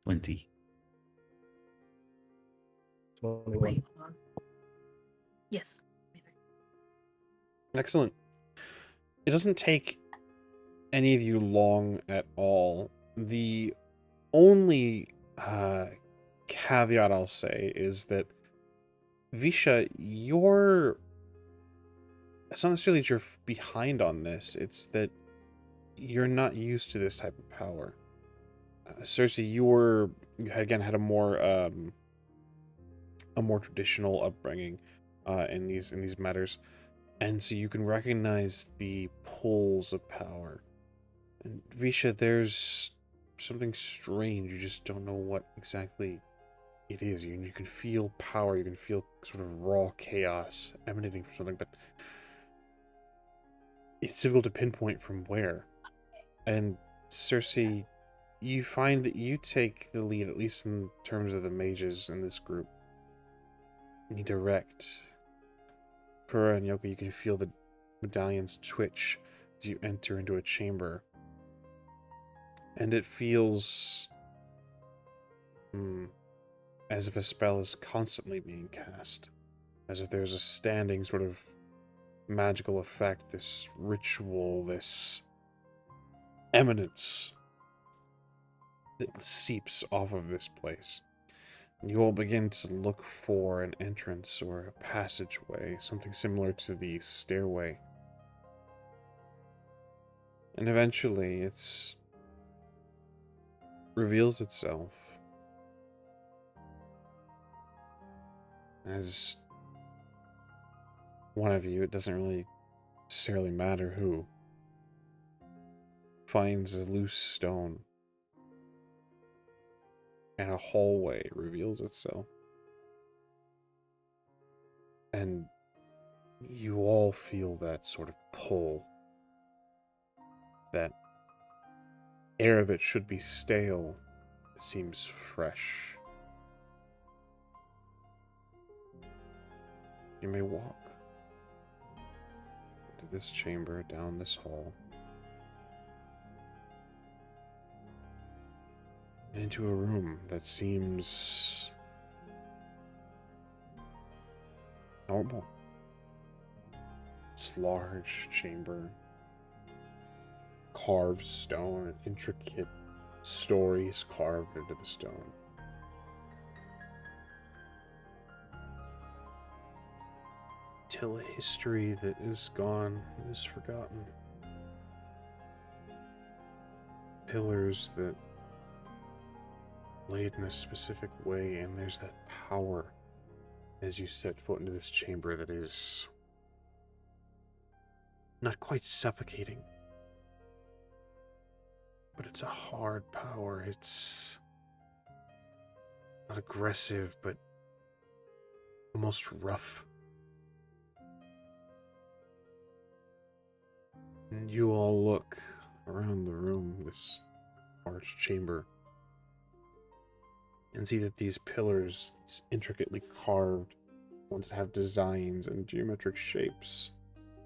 20. 21. Wait, hold on. Yes. 23. Excellent. It doesn't take any of you long at all. The only caveat I'll say is that Visha, it's not necessarily that you're behind on this, it's that you're not used to this type of power. Cersei, you had a more traditional upbringing in these matters, and so you can recognize the pulls of power. And Visha, there's something strange. You just don't know what exactly it is. You can feel power. You can feel sort of raw chaos emanating from something, but it's difficult to pinpoint from where. And Cersei, you find that you take the lead, at least in terms of the mages in this group. You direct. Kura and Yoka, you can feel the medallions twitch as you enter into a chamber. And it feels as if a spell is constantly being cast. As if there's a standing sort of magical effect, this ritual, this eminence that seeps off of this place. And you all begin to look for an entrance or a passageway, something similar to the stairway. And eventually it reveals itself as one of you, it doesn't really necessarily matter who, finds a loose stone, and a hallway reveals itself. And you all feel that sort of pull, that air that should be stale seems fresh. You may walk into this chamber, down this hall, and into a room that seems normal. It's a large chamber, carved stone, and intricate stories carved into the stone. Till a history that is gone is forgotten. Pillars that laid in a specific way, and there's that power as you set foot into this chamber that is not quite suffocating, but it's a hard power. It's not aggressive, but almost rough. And you all look around the room, this large chamber, and see that these pillars, these intricately carved ones that have designs and geometric shapes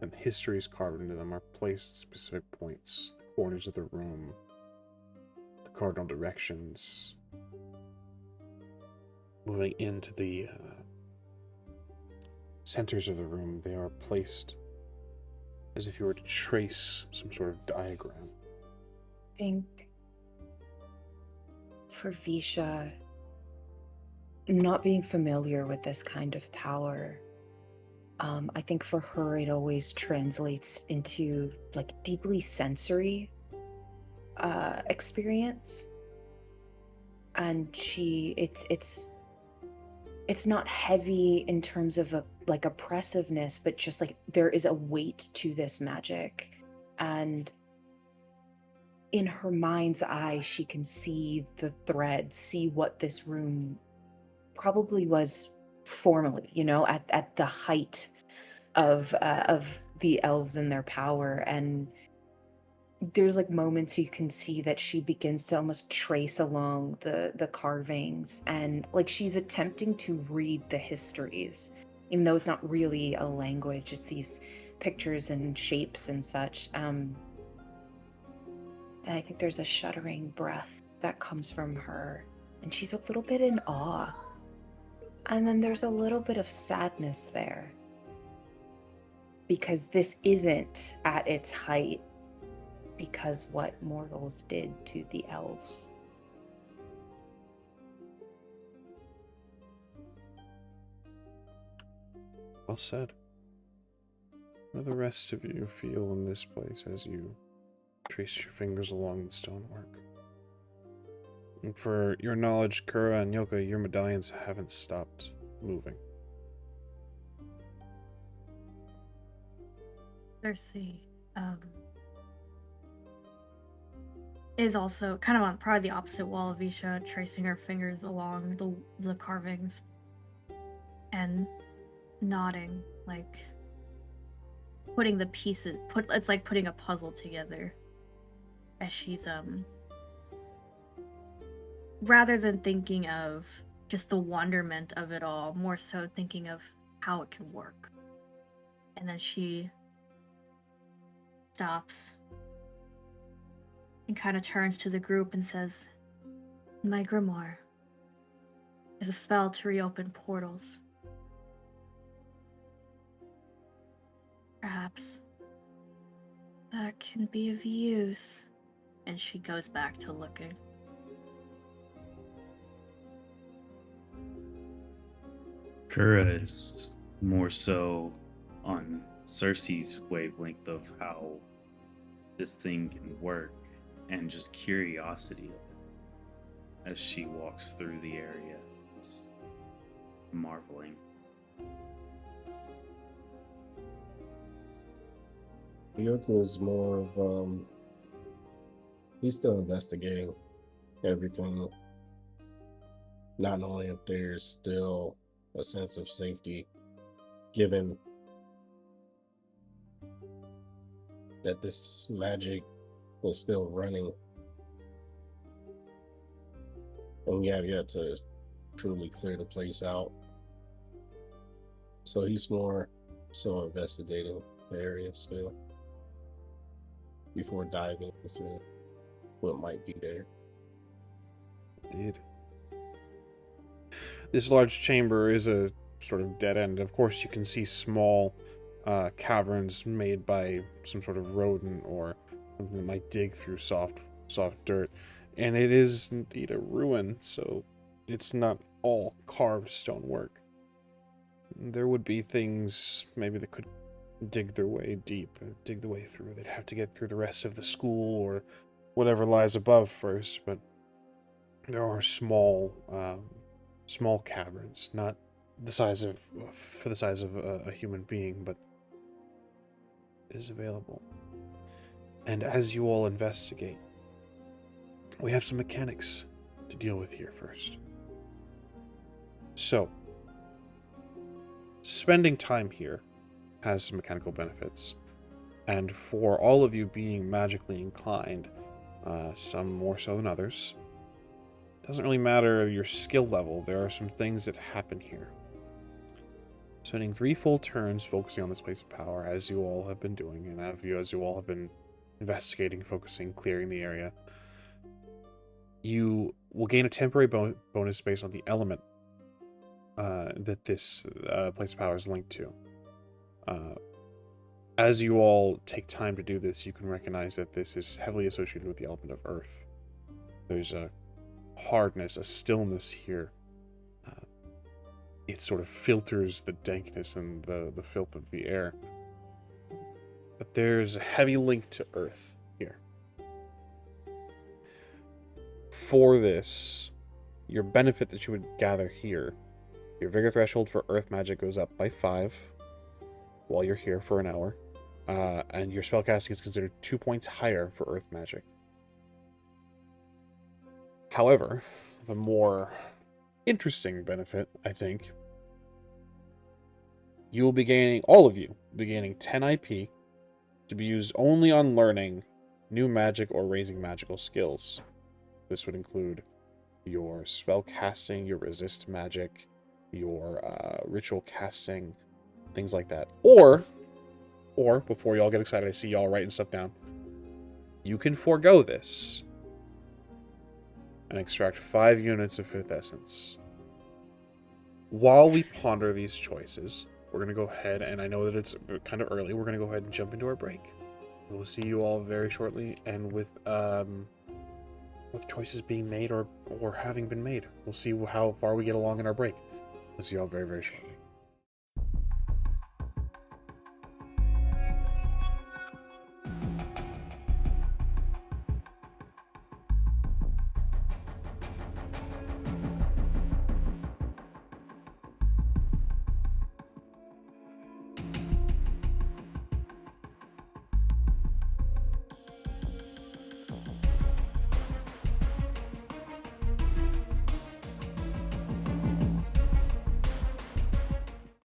and histories carved into them, are placed at specific points, the corners of the room, the cardinal directions. Moving into the centers of the room, they are placed as if you were to trace some sort of diagram. I think for Visha, not being familiar with this kind of power, I think for her it always translates into like deeply sensory experience, and it's not heavy in terms of like oppressiveness, but just like there is a weight to this magic, and in her mind's eye she can see the thread, see what this room probably was formerly, at the height of the elves and their power. And there's like moments you can see that she begins to almost trace along the carvings, and like she's attempting to read the histories, even though it's not really a language, it's these pictures and shapes and such. And I think there's a shuddering breath that comes from her, and she's a little bit in awe. And then there's a little bit of sadness there, because this isn't at its height, because what mortals did to the elves. Well said. What do the rest of you feel in this place as you trace your fingers along the stonework? And for your knowledge, Kura and Yoka, your medallions haven't stopped moving. Cersei is also kind of on probably the opposite wall of Visha, tracing her fingers along the carvings and nodding, like putting the pieces. It's like putting a puzzle together, as she's rather than thinking of just the wonderment of it all, more so thinking of how it can work. And then she stops and kind of turns to the group and says, "My grimoire is a spell to reopen portals. Perhaps that can be of use." And she goes back to looking. Kura is more so on Cersei's wavelength of how this thing can work, and just curiosity as she walks through the area, just marveling. Yoka is more of he's still investigating everything, not knowing if there's still a sense of safety given that this magic is still running, and we have yet to truly clear the place out. So he's more so investigating the area still before diving into what might be there. Indeed. This large chamber is a sort of dead end. Of course, you can see small caverns made by some sort of rodent or something that might dig through soft dirt. And it is indeed a ruin, so it's not all carved stonework. There would be things maybe that could dig their way deep, dig the way through. They'd have to get through the rest of the school or whatever lies above first, but there are small caverns, not the size of a human being, but is available. And as you all investigate, we have some mechanics to deal with here first. So, spending time here has some mechanical benefits, and for all of you being magically inclined, some more so than others, doesn't really matter your skill level, there are some things that happen here. Spending 3 full turns focusing on this place of power, as you all have been doing, and as you all have been investigating, focusing, clearing the area, you will gain a temporary bonus based on the element that this place of power is linked to. As you all take time to do this, you can recognize that this is heavily associated with the element of earth. There's a hardness, a stillness here. It sort of filters the dankness and the filth of the air. But there's a heavy link to Earth here. For this, your benefit that you would gather here, your vigor threshold for Earth magic goes up by 5 while you're here for an hour. And your spellcasting is considered 2 points higher for Earth magic. However, the more interesting benefit, I think, you will be gaining, all of you, will be gaining 10 IP to be used only on learning new magic or raising magical skills. This would include your spell casting, your resist magic, your ritual casting, things like that. Or, before y'all get excited, I see y'all writing stuff down, you can forego this and extract 5 units of 5th essence. While we ponder these choices, we're going to go ahead, and I know that it's kind of early, we're going to go ahead and jump into our break. We'll see you all very shortly, and with choices being made or having been made. We'll see how far we get along in our break. We'll see you all very, very shortly.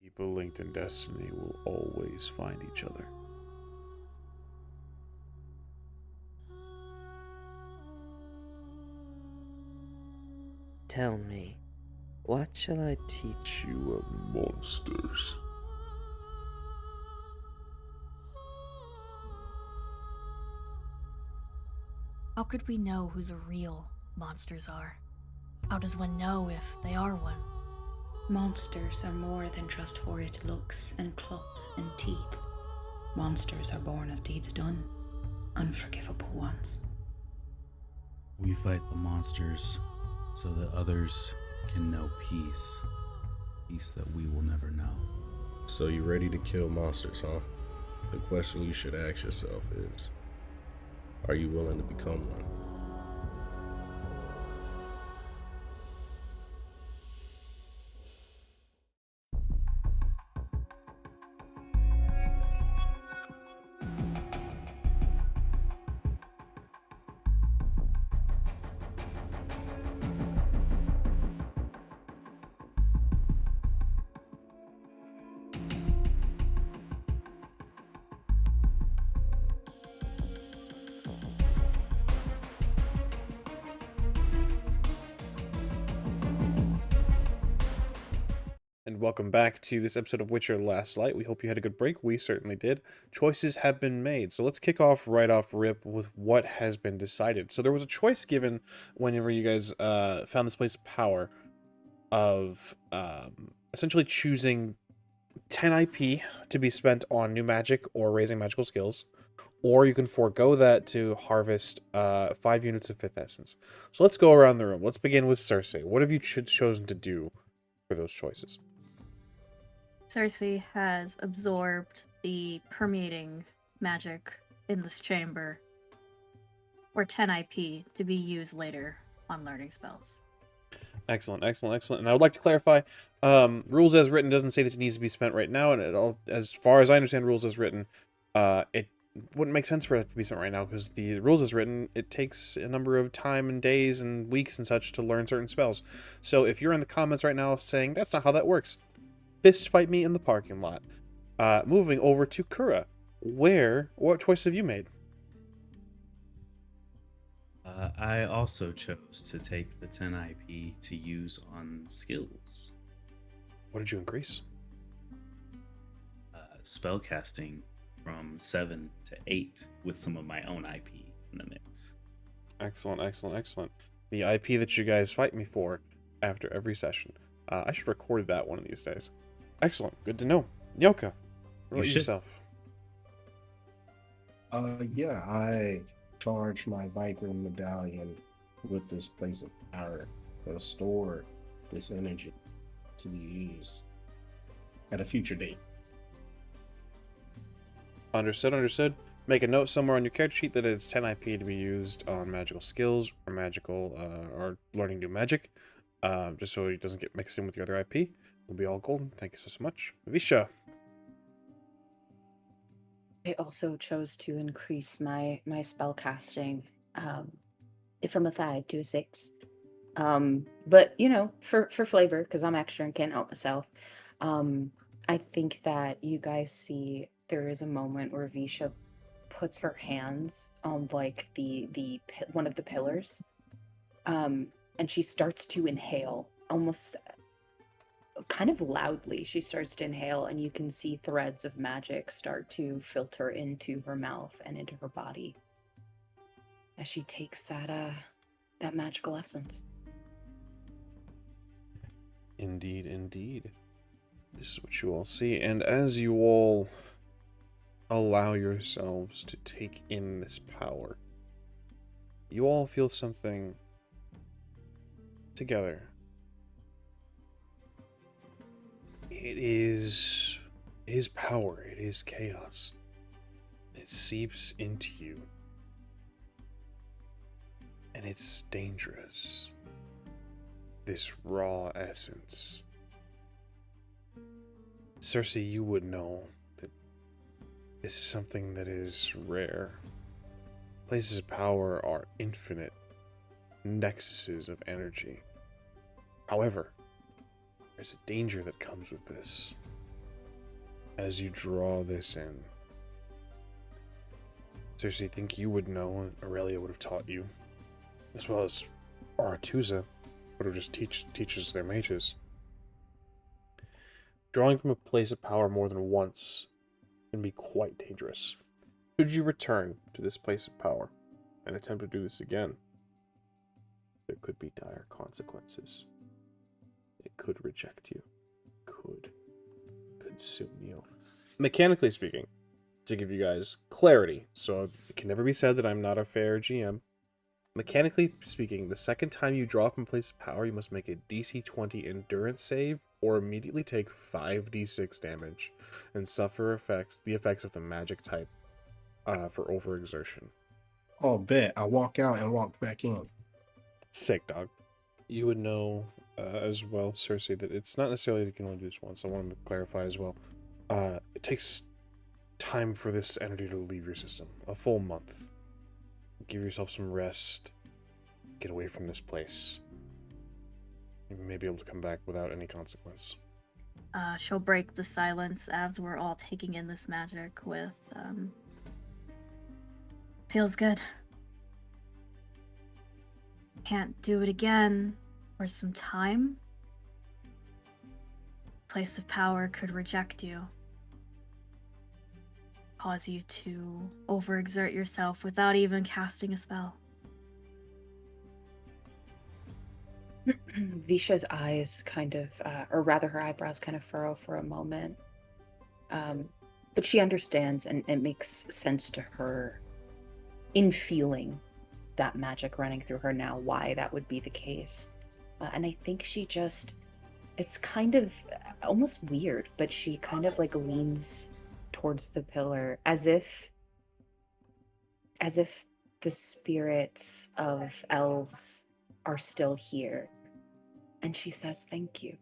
People linked in destiny will always find each other. Tell me, what shall I teach you of monsters? How could we know who the real monsters are? How does one know if they are one? Monsters are more than just horrid looks and claws and teeth. Monsters are born of deeds done, unforgivable ones. We fight the monsters so that others can know peace. Peace that we will never know. So you ready to kill monsters, huh? The question you should ask yourself is, are you willing to become one? And welcome back to this episode of Witcher Last Light. We hope you had a good break. We certainly did. Choices have been made. So let's kick off right off rip with what has been decided. So there was a choice given whenever you guys found this place of power of essentially choosing 10 IP to be spent on new magic or raising magical skills. Or you can forego that to harvest 5 units of 5th essence. So let's go around the room. Let's begin with Cersei. What have you chosen to do for those choices? Cersei has absorbed the permeating magic in this chamber, or 10 IP, to be used later on learning spells. Excellent, excellent, excellent. And I would like to clarify, rules as written doesn't say that it needs to be spent right now, and it all, as far as I understand rules as written, it wouldn't make sense for it to be spent right now, because the rules as written, it takes a number of time and days and weeks and such to learn certain spells. So if you're in the comments right now saying, that's not how that works, fist fight me in the parking lot. Moving over to Kura. What choice have you made? I also chose to take the 10 IP to use on skills. What did you increase? Spellcasting from 7 to 8 with some of my own IP in the mix. Excellent, excellent, excellent. The IP that you guys fight me for after every session. I should record that one of these days. Excellent. Good to know. Nyoka, what about yourself? Yeah, I charged my Viper medallion with this place of power that'll store this energy to be used at a future date. Understood. Make a note somewhere on your character sheet that it's 10 IP to be used on magical skills or or learning new magic, just so it doesn't get mixed in with your other IP. We'll be all golden. Thank you so much. Visha. I also chose to increase my spell casting from a 5 to a 6. But for flavor, because I'm extra and can't help myself. I think that you guys see there is a moment where Visha puts her hands on like the one of the pillars, and she starts to inhale almost kind of loudly. She starts to inhale, and you can see threads of magic start to filter into her mouth and into her body as she takes that magical essence. Indeed. This is what you all see, and as you all allow yourselves to take in this power, you all feel something together. It is power, it is chaos. It seeps into you, and it's dangerous. This raw essence. Cersei, you would know that this is something that is rare. Places of power are infinite nexuses of energy. However, there's a danger that comes with this. As you draw this in, Cersei, think you would know, and Aurelia would have taught you, as well as Aratuza would have just teaches their mages. Drawing from a place of power more than once can be quite dangerous. Should you return to this place of power and attempt to do this again, there could be dire consequences. It could reject you. Could consume you. Mechanically speaking, to give you guys clarity, so it can never be said that I'm not a fair GM. Mechanically speaking, the second time you draw from a place of power, you must make a DC 20 endurance save or immediately take 5d6 damage and suffer the effects of the magic type for overexertion. Oh, bet. I walk out and walk back in. Sick, dog. You would know as well, Cersei, that it's not necessarily that you can only do this once. I want to clarify as well. It takes time for this energy to leave your system. A full month. Give yourself some rest. Get away from this place. You may be able to come back without any consequence. She'll break the silence as we're all taking in this magic with, feels good. Can't do it again for some time. Place of power could reject you. Cause you to overexert yourself without even casting a spell. Visha's eyes kind of, or rather her eyebrows kind of furrow for a moment. But she understands, and it makes sense to her in feeling that magic running through her now, why that would be the case. And I think she just, it's kind of almost weird, but she kind of like leans towards the pillar as if the spirits of elves are still here, and she says thank you,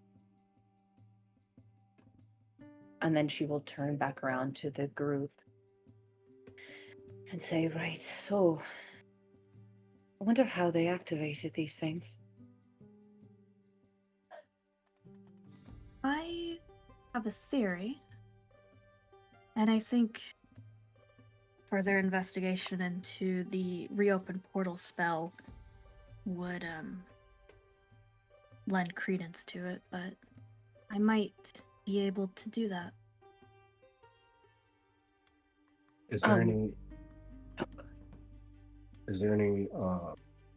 and then she will turn back around to the group and say, right, so I wonder how they activated these things. I have a theory. And I think further investigation into the reopen portal spell would lend credence to it, but I might be able to do that. Is there any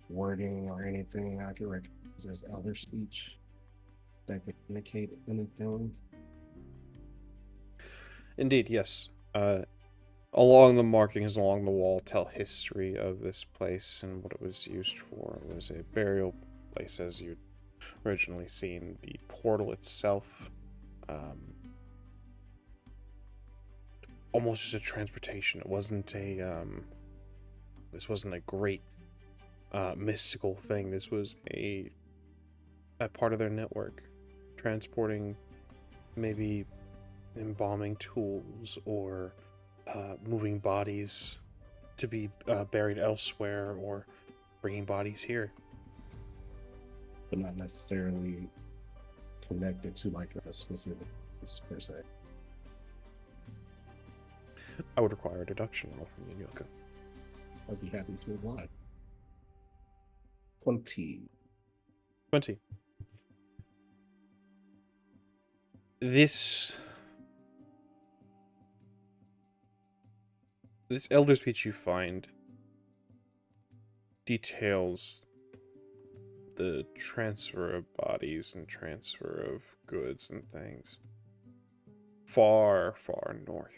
wording or anything I can recognize as elder speech that could indicate anything? Indeed, yes. Along the markings along the wall tell history of this place and what it was used for. It was a burial place as you'd originally seen. The portal itself, almost just a transportation. It wasn't this wasn't a great mystical thing. This was a part of their network, transporting maybe embalming tools or moving bodies to be buried elsewhere, or bringing bodies here. But not necessarily connected to like a specific place per se. I would require a deduction roll from you, Yoko. I'd be happy to oblige. 20. 20. This elder speech you find details the transfer of bodies and transfer of goods and things far, far north.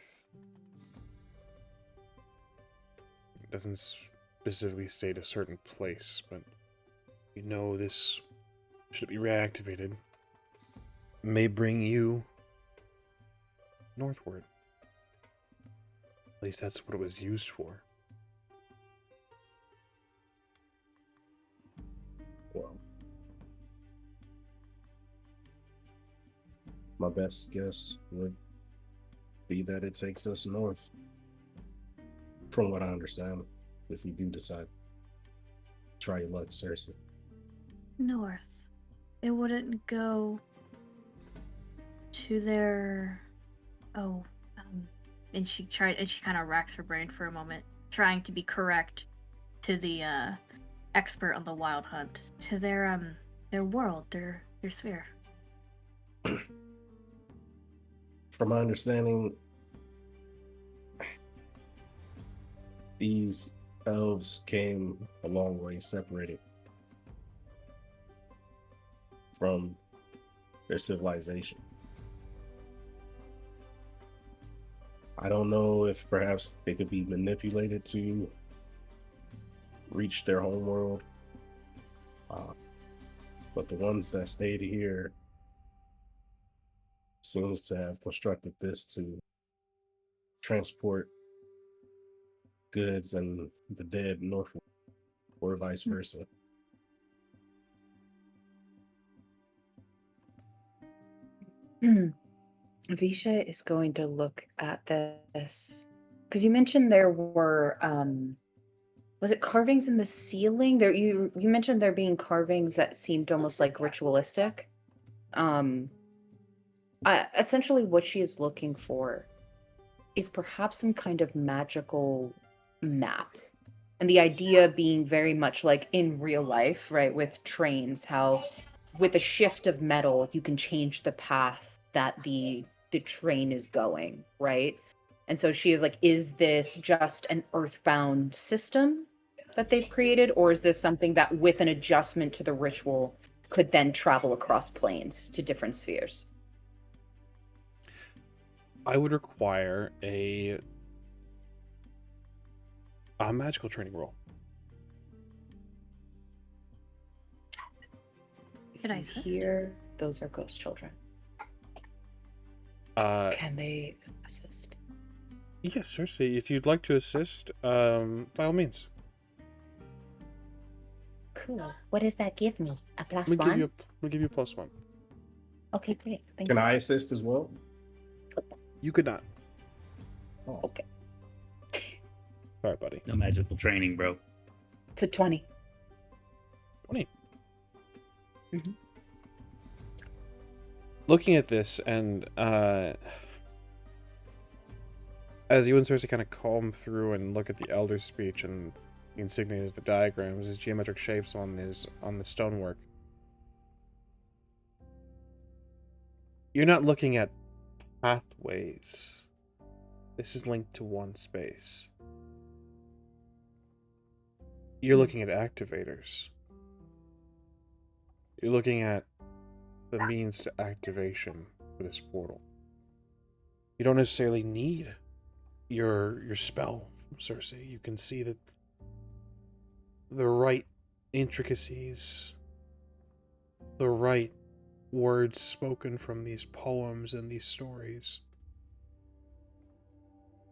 It doesn't specifically state a certain place, but you know this, should it be reactivated, may bring you northward. At least that's what it was used for. Well, my best guess would be that it takes us north. From what I understand, if you do decide, try your luck, Cersei. North. It wouldn't go to their. And she kind of racks her brain for a moment, trying to be correct to the expert on the wild hunt, to their world, their sphere. From my understanding, these elves came a long way separated from their civilization. I don't know if perhaps they could be manipulated to reach their home world. But the ones that stayed here seems to have constructed this to transport goods and the dead northward, or vice versa. Visha is going to look at this because you mentioned there were was it carvings in the ceiling? There you mentioned there being carvings that seemed almost like ritualistic. Essentially what she is looking for is perhaps some kind of magical map. And the idea being very much like in real life, right, with trains, how with a shift of metal you can change the path that the train is going, right? And so she is like, is this just an earthbound system that they've created, or is this something that with an adjustment to the ritual could then travel across planes to different spheres? I would require a magical training roll. Could I assist? Here, those are ghost children. Can they assist? Yes, Cersei, if you'd like to assist, by all means. Cool. What does that give me? A plus We'll one? give you a +1. Okay, great. Thank Can you. I assist as well? You could not. Oh, Okay. Sorry, buddy. No magical training, bro. It's a 20. 20. Mhm. Looking at this, and as you and Cersei kind of comb through and look at the elder speech and the insignias, the diagrams, his geometric shapes on the stonework, you're not looking at pathways. This is linked to one space. You're looking at activators. You're looking at the means to activation for this portal. You don't necessarily need your spell, Cersei. You can see that the right intricacies, the right words spoken from these poems and these stories,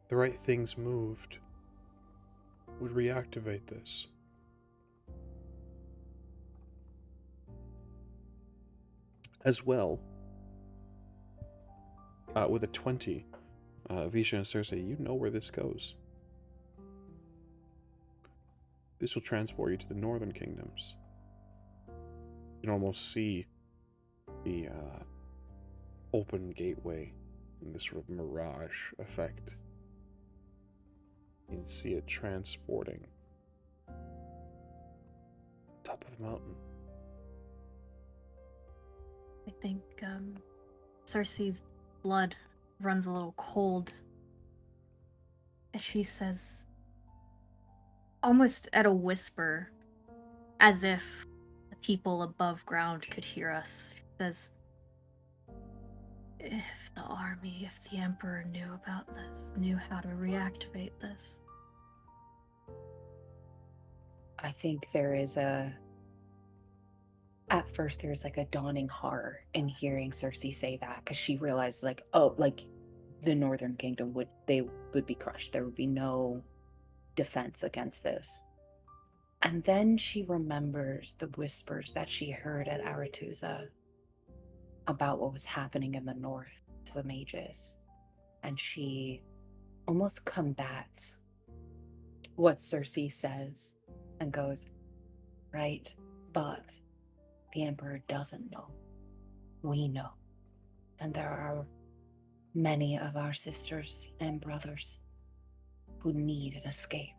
the right things moved would reactivate this. As well, with a 20, Visha and Cersei, you know where this goes. This will transport you to the northern kingdoms. You can almost see the open gateway in this sort of mirage effect. You can see it transporting top of a mountain. I think Cersei's blood runs a little cold as she says, almost at a whisper, as if the people above ground could hear us. She says, if the army, if the Emperor knew about this, knew how to reactivate this. I think at first there's like a dawning horror in hearing Cersei say that, because she realized like, oh, like the Northern Kingdom would be crushed. There would be no defense against this. And then she remembers the whispers that she heard at Aretusa about what was happening in the north to the mages. And she almost combats what Cersei says and goes, right, but the Emperor doesn't know. We know. And there are many of our sisters and brothers who need an escape.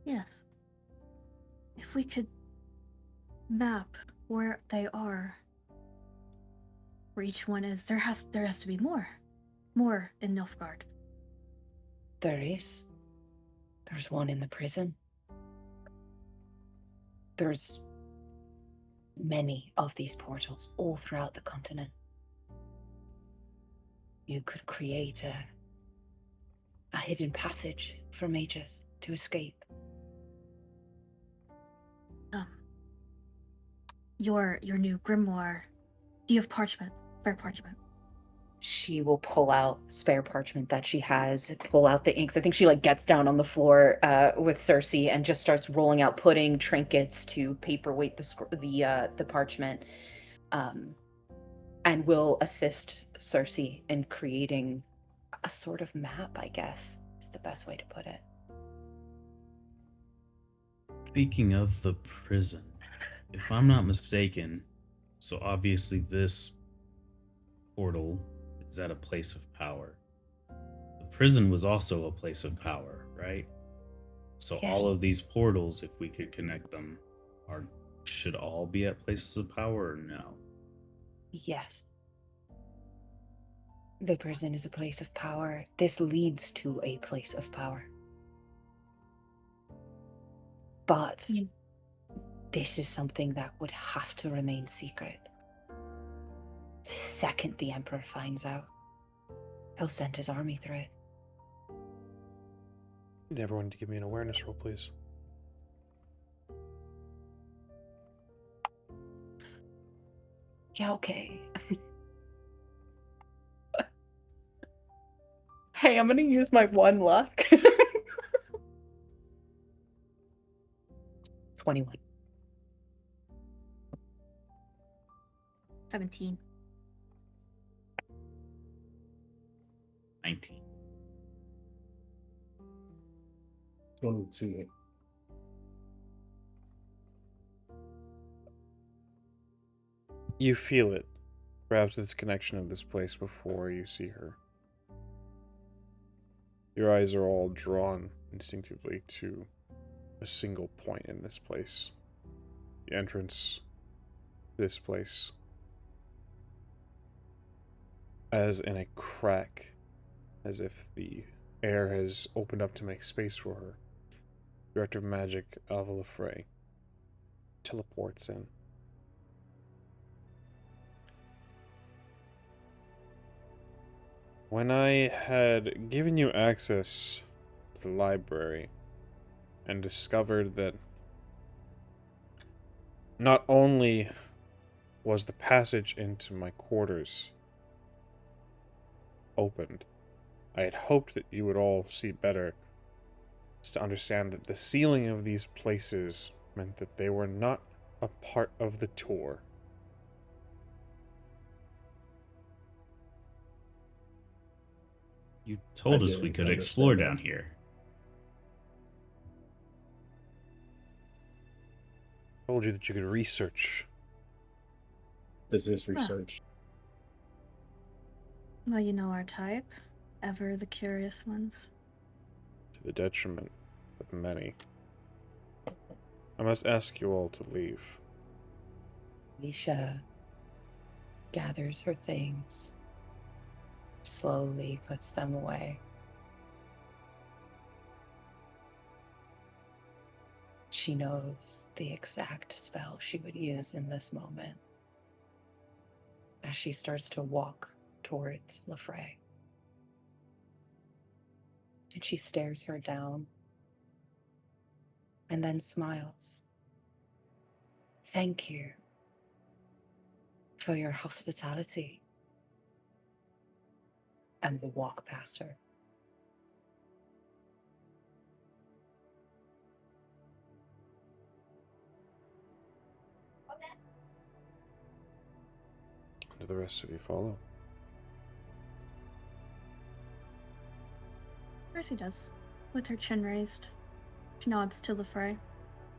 Yes. If we could map where they are, where each one is, there has to be more in Nilfgaard. There is. There's one in the prison. There's many of these portals all throughout the continent. You could create a hidden passage for mages to escape. Your new grimoire. Do you have parchment? Spare parchment? She will pull out spare parchment that she has, pull out the inks. I think she like gets down on the floor with Cersei and just starts rolling out, putting trinkets to paperweight the parchment, and will assist Cersei in creating a sort of map, I guess is the best way to put it. Speaking of the prison, if I'm not mistaken, so obviously this portal is at a place of power. The prison was also a place of power, right? So Yes. all of these portals, if we could connect them, should all be at places of power or no? Yes. The prison is a place of power. This leads to a place of power. But this is something that would have to remain secret. The second the Emperor finds out, he'll send his army through it. I need everyone to give me an awareness roll, please. Yeah, okay. Hey, I'm gonna use my one luck. 21. 17. 19. 22. You feel it. Perhaps this connection of this place before you see her. Your eyes are all drawn instinctively to a single point in this place. The entrance, this place. As in a crack, as if the air has opened up to make space for her. Director of Magic, Alva Frey, teleports in. When I had given you access to the library and discovered that not only was the passage into my quarters opened, I had hoped that you would all see better, to understand that the sealing of these places meant that they were not a part of the tour. You told I us we didn't could explore understand that. down here. I told you that you could research. This is research. Well, you know our type. Ever the curious ones. To the detriment of many. I must ask you all to leave. Visha gathers her things, slowly puts them away. She knows the exact spell she would use in this moment as she starts to walk towards Lefray. And she stares her down and then smiles. Thank you for your hospitality. And will walk past her. Do the rest of you follow? Percy does, with her chin raised. She nods to the fray.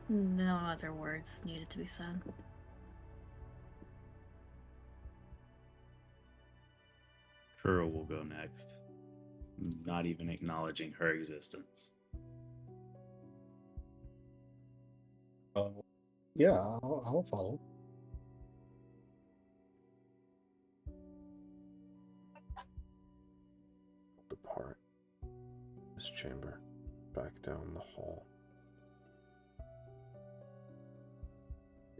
No other words needed to be said. Kura will go next, not even acknowledging her existence. Yeah, I'll follow. Depart this chamber, back down the hall.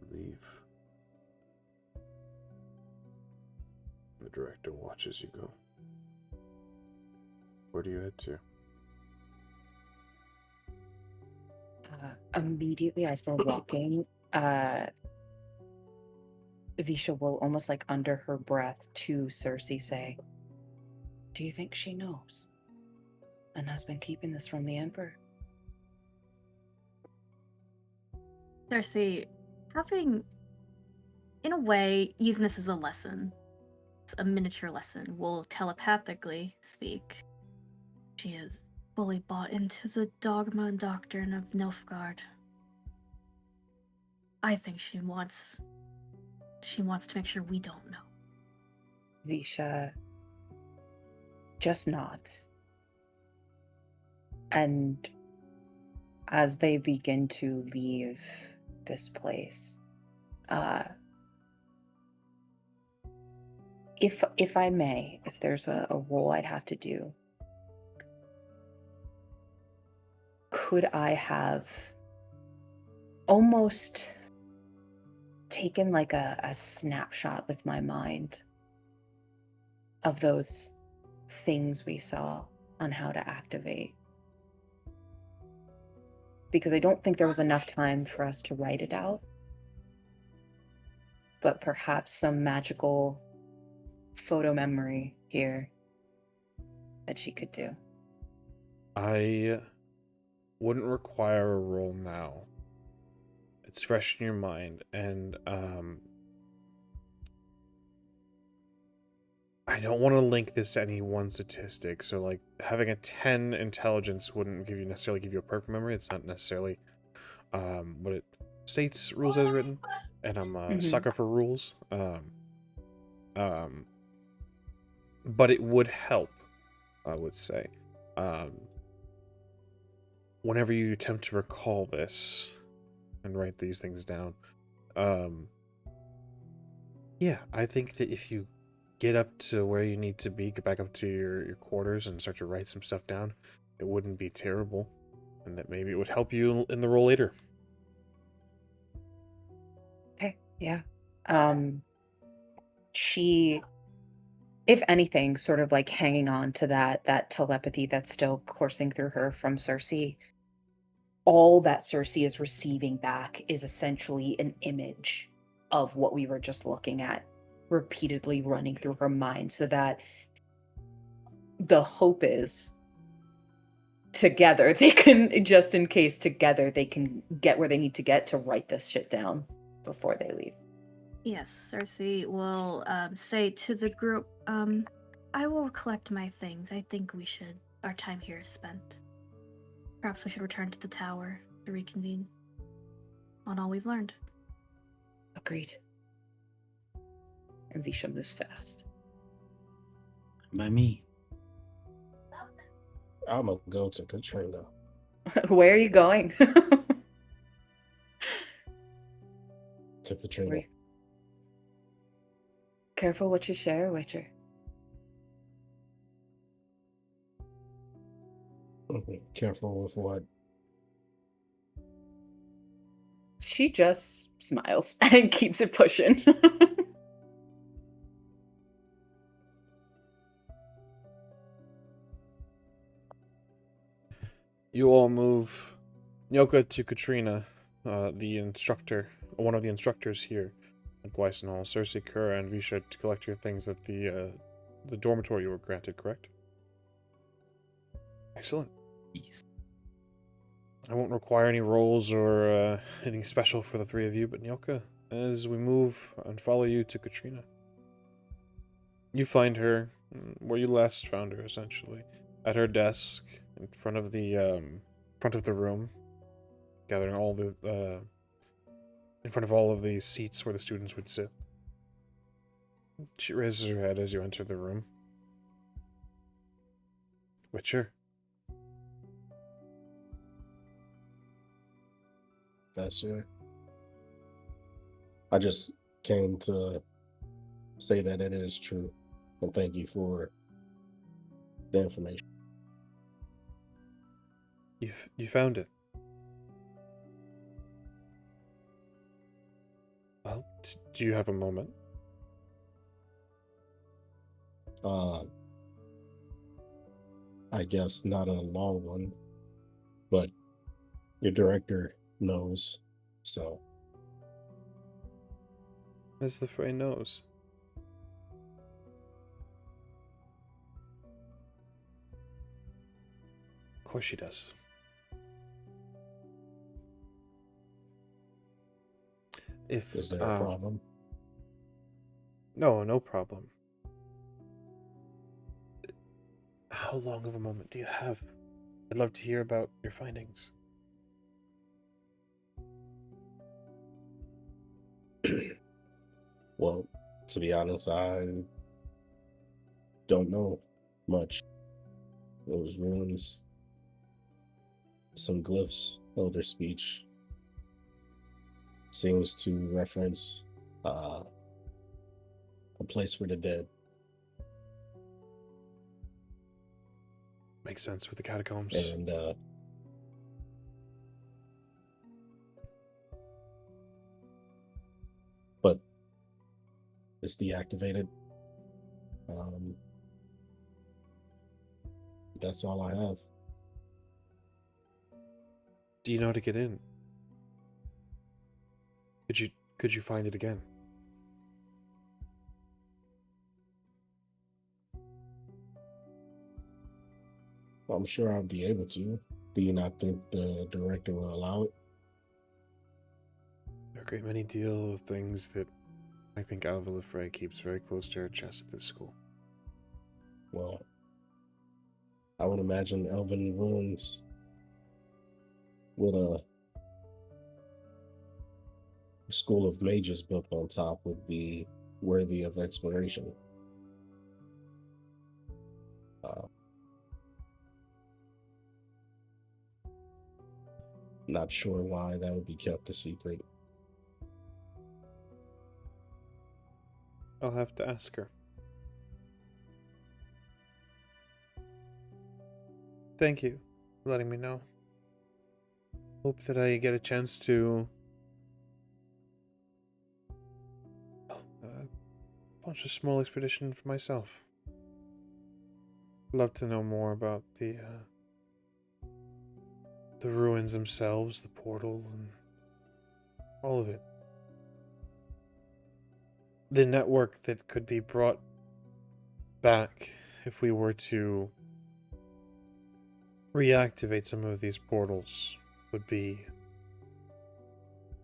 You leave. The director watches you go. Where do you head to? Immediately as we're walking, Visha will almost like under her breath to Cersei say, do you think she knows and has been keeping this from the Emperor? Cersei, having, in a way, using this as a lesson, it's a miniature lesson, will telepathically speak. She is fully bought into the dogma and doctrine of Nilfgaard. I think she wants to make sure we don't know. Visha just nods. And as they begin to leave this place, if I may, if there's a role I'd have to do, could I have almost taken like a snapshot with my mind of those things we saw on how to activate? Because I don't think there was enough time for us to write it out. But perhaps some magical photo memory here that she could do. I wouldn't require a roll now. It's fresh in your mind, and I don't want to link this to any one statistic, so like having a 10 intelligence wouldn't necessarily give you a perfect memory. It's not necessarily what it states rules as written, and I'm a sucker for rules. But it would help, I would say. Whenever you attempt to recall this and write these things down, yeah, I think that if you get up to where you need to be, get back up to your quarters and start to write some stuff down, it wouldn't be terrible, and that maybe it would help you in the role later. Okay, yeah. She if anything, sort of like hanging on to that telepathy that's still coursing through her from Cersei. All that Cersei is receiving back is essentially an image of what we were just looking at, repeatedly running through her mind, so that the hope is together they can, just in case together they can get where they need to get to write this shit down before they leave. Yes, Cersei will say to the group, I will collect my things. I think our time here is spent. Perhaps we should return to the tower to reconvene on all we've learned. Agreed. And Visha moves fast. By me. I'm gonna go to Katrina. Where are you going? To Katrina. Careful what you share, Witcher. Careful with what? She just smiles and keeps it pushing. You all move Nyoka to Katrina, the instructor, one of the instructors here at Gweison Haul. Cersei, Kura, and Visha to collect your things at the dormitory you were granted, correct? Excellent. Yes. I won't require any rolls or anything special for the three of you, but Nyoka, as we move and follow you to Katrina, you find her where you last found her, essentially, at her desk in front of the room, gathering all the in front of all of the seats where the students would sit. She raises her head as you enter the room. Witcher. Professor. I just came to say that it is true, and thank you for the information. You found it. Well, do you have a moment? I guess not a long one, but your director knows, so. As the Frey knows. Of course she does. Is there a problem? No problem. How long of a moment do you have? I'd love to hear about your findings. Well, to be honest, I don't know much. Those ruins, some glyphs, elder speech, seems to reference a place for the dead. Makes sense with the catacombs. And but it's deactivated. That's all I have. Do you know how to get in? Could you find it again? Well, I'm sure I'll be able to. Do you not think the director will allow it? There are a great many deal of things that I think Alva Frey keeps very close to her chest at this school. Well, I would imagine elven ruins with a school of mages built on top would be worthy of exploration. Not sure why that would be kept a secret. I'll have to ask her. Thank you for letting me know. Hope that I get a chance to launch a small expedition for myself. love to know more about the ruins themselves, the portal, and all of it. The network that could be brought back if we were to reactivate some of these portals would be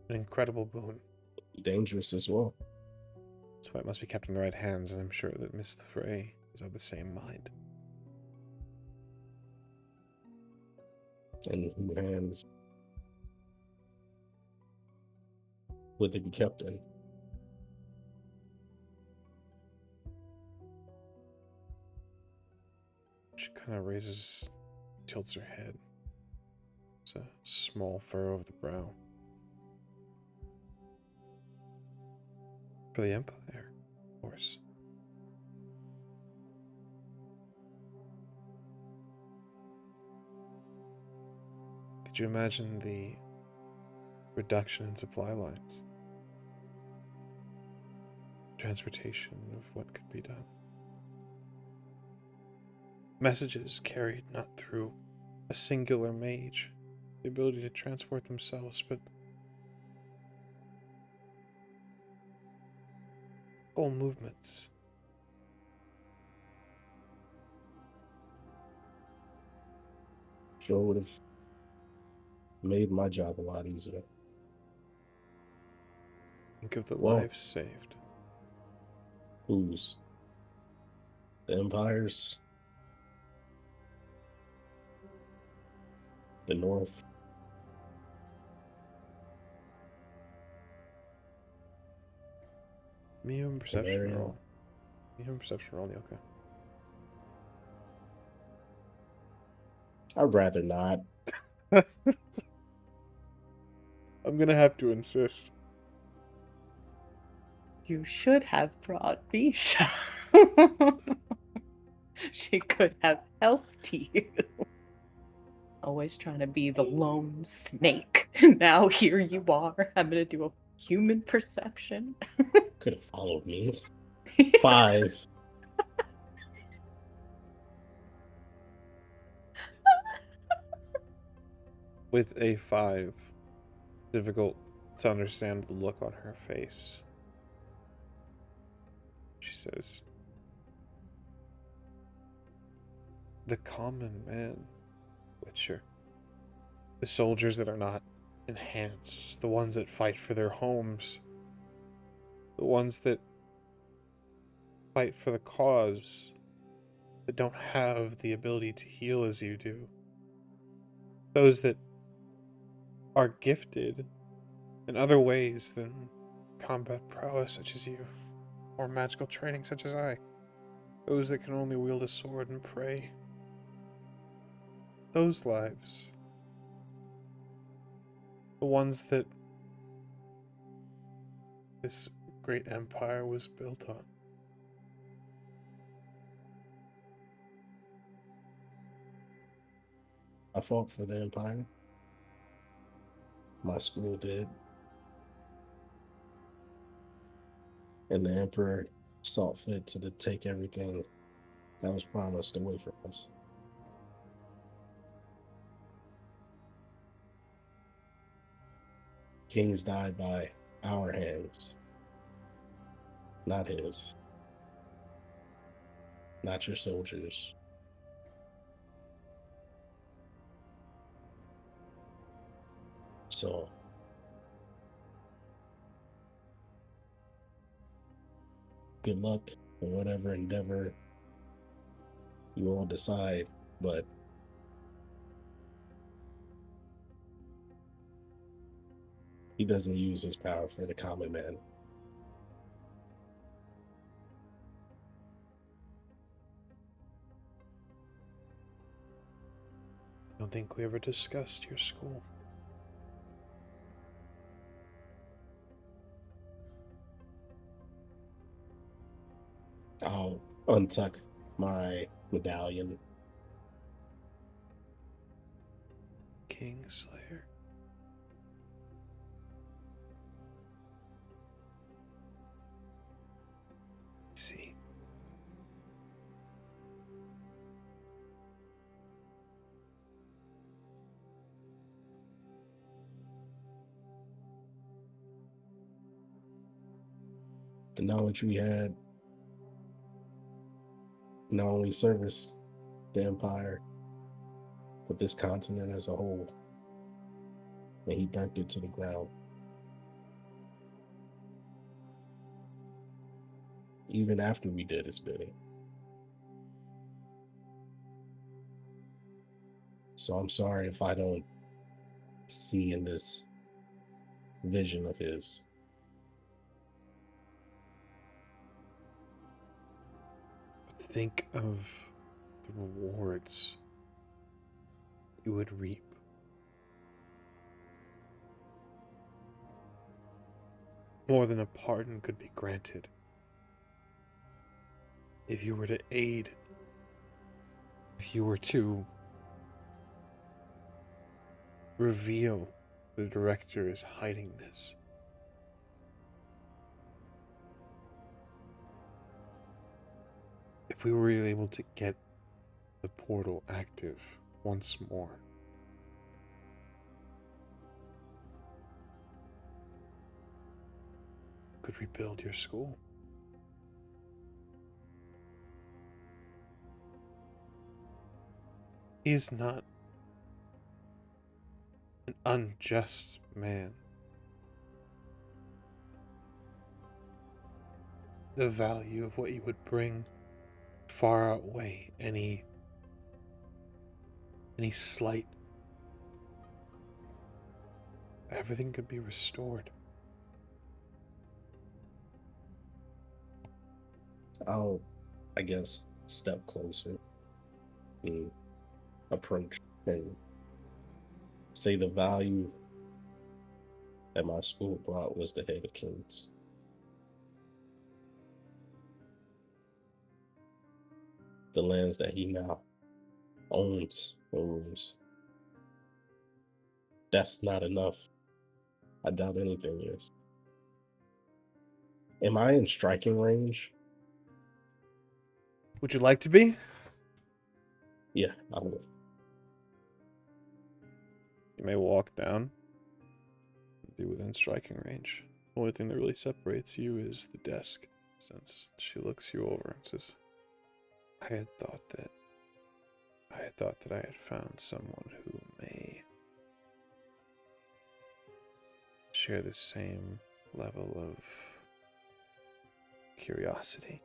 an incredible boon. Dangerous as well. That's why it must be kept in the right hands, and I'm sure that Miss the Fray is of the same mind. And who hands would they be kept in? She kind of tilts her head. It's a small furrow of the brow. For the Empire, of course. Could you imagine the reduction in supply lines? Transportation of what could be done. Messages carried not through a singular mage, the ability to transport themselves, but whole movements. Sure would have made my job a lot easier. Think of the Well, lives saved. Whose? The Empire's? The North? Me and perception Scenario. roll. Me and perception roll, okay. I'd rather not. I'm gonna have to insist. You should have brought Bisha. She could have helped you. Always trying to be the lone snake. Now here you are. I'm gonna do a human perception. Could have followed me. 5. With a 5, difficult to understand the look on her face. She says, "The common man, Witcher. The soldiers that are not enhanced, the ones that fight for their homes, the ones that fight for the cause, that don't have the ability to heal as you do. Those that are gifted in other ways than combat prowess such as you, or magical training such as I. Those that can only wield a sword and pray. Those lives. The ones that this great empire was built on. I fought for the Empire. My school did. And the Emperor saw fit to take everything that was promised away from us. Kings died by our hands, not his. Not your soldiers. So, good luck in whatever endeavor you all decide, but he doesn't use his power for the common man. I don't think we ever discussed your school. I'll untuck my medallion. Kingslayer. See. the knowledge we had not only serviced the Empire, but this continent as a whole. And he burnt it to the ground. Even after we did his bidding. So I'm sorry if I don't see in this vision of his. But think of the rewards you would reap. More than a pardon could be granted. If you were to aid, if you were to reveal the director is hiding this. If we were able to get the portal active once more, could rebuild your school. He is not an unjust man. The value of what you would bring far outweigh any slight. Everything could be restored. I'll, I guess, step closer and approach and say the value that my school brought was the head of kings. The lands that he now owns and rules. That's not enough. I doubt anything is. Am I in striking range? Would you like to be? Yeah, I will. You may walk down. Be within striking range. The only thing that really separates you is the desk. Since she looks you over and says, I had thought that I had found someone who may share the same level of curiosity.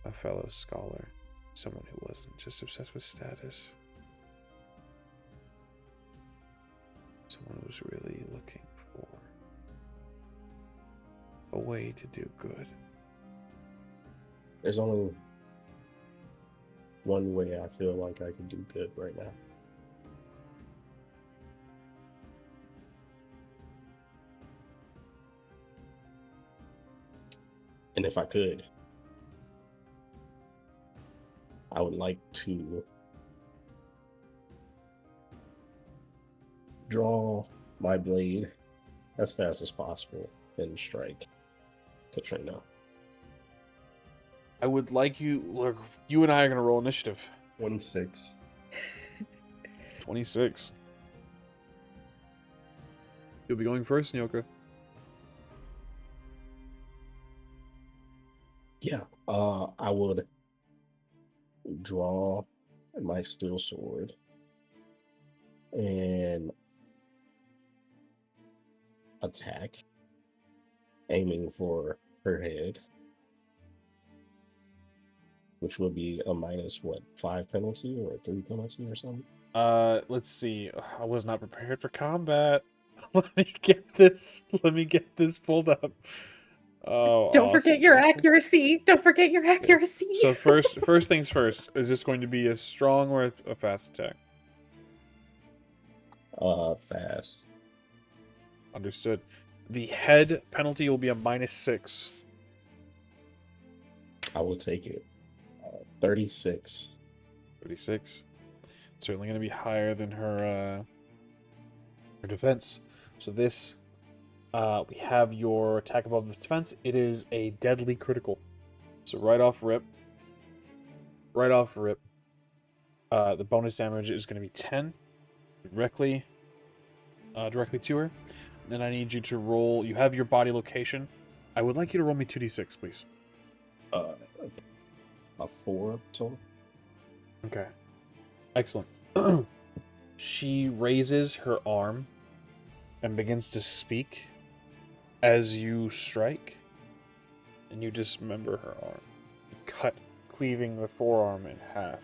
A fellow scholar, someone who wasn't just obsessed with status. Someone who's really looking for a way to do good. There's only one way I feel like I can do good right now. And if I could, I would like to draw my blade as fast as possible and strike Katrina. I would like you, look, you and I are going to roll initiative. 26. 26. You'll be going first, Nyoka. Yeah, I would draw my steel sword and attack, aiming for her head, which would be a -5 penalty or a 3 penalty or something. Let's see. I was not prepared for combat. Let me get this pulled up. Oh, Don't forget awesome. your accuracy. Don't forget your accuracy. Yes. So first things first. Is this going to be a strong or a fast attack? Fast. Understood. The head penalty will be a -6. I will take it. 36. 36. Certainly going to be higher than her defense. So this, we have your attack above the defense. It is a deadly critical. So right off rip, the bonus damage is going to be 10 directly to her. Then I need you to roll. You have your body location. I would like you to roll me 2d6, please. Okay. A 4 total. Okay. Excellent. She raises her arm and begins to speak as you strike, and you dismember her arm. You cut, cleaving the forearm in half,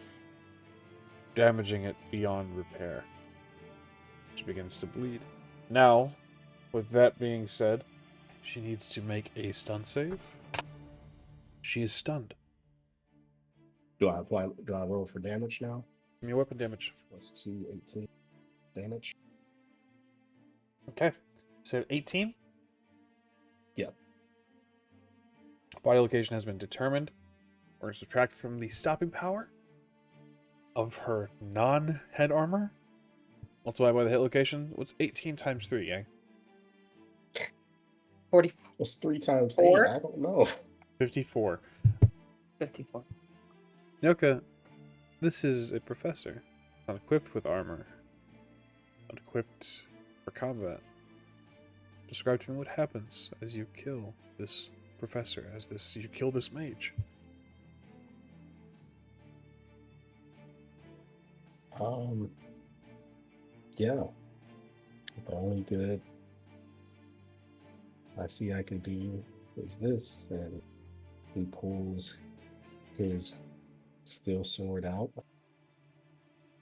damaging it beyond repair. She begins to bleed. Now, with that being said, she needs to make a stun save. She is stunned. Do I roll for damage now? Give me your weapon damage. Plus 2, 18 damage. Okay. So 18? Yep. Body location has been determined. We're going to subtract from the stopping power of her non-head armor. Multiply by the hit location. What's 18 times 3, gang? 40, What's 3 times 8? Four? I don't know. 54. 54. Nyoka, this is a professor. Not equipped with armor. Not equipped for combat. Describe to me what happens as you kill this professor, you kill this mage. Yeah. The only good I see I can do is this, and he pulls his steel sword out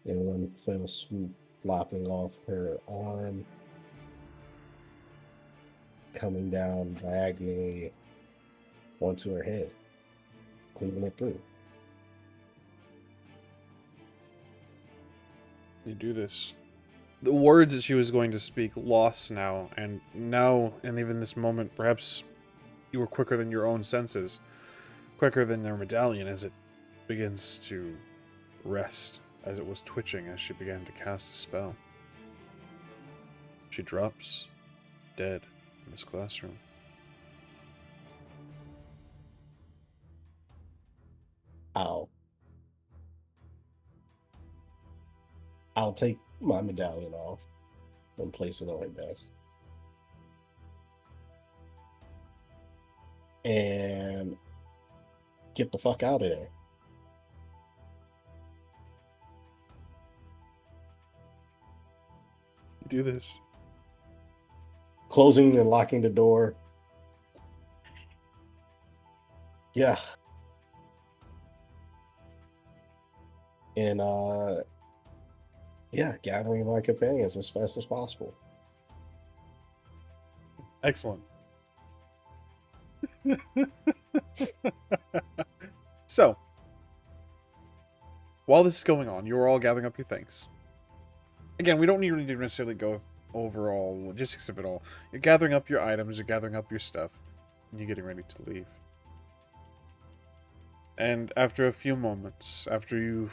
in one fell swoop, lopping off her arm, coming down diagonally onto her head, cleaving it through. You do this. The words that she was going to speak lost now, and even this moment, perhaps you were quicker than your own senses, quicker than their medallion as it begins to rest, as it was twitching as she began to cast a spell. She drops, dead, in this classroom. I'll take my medallion off and place it on her desk. And get the fuck out of there. You do this. Closing and locking the door. Yeah. And gathering my companions as fast as possible. Excellent. So, while this is going on, you're all gathering up your things. Again, we don't need to necessarily go over all logistics of it all. You're gathering up your items, you're gathering up your stuff, and you're getting ready to leave. And after a few moments, after you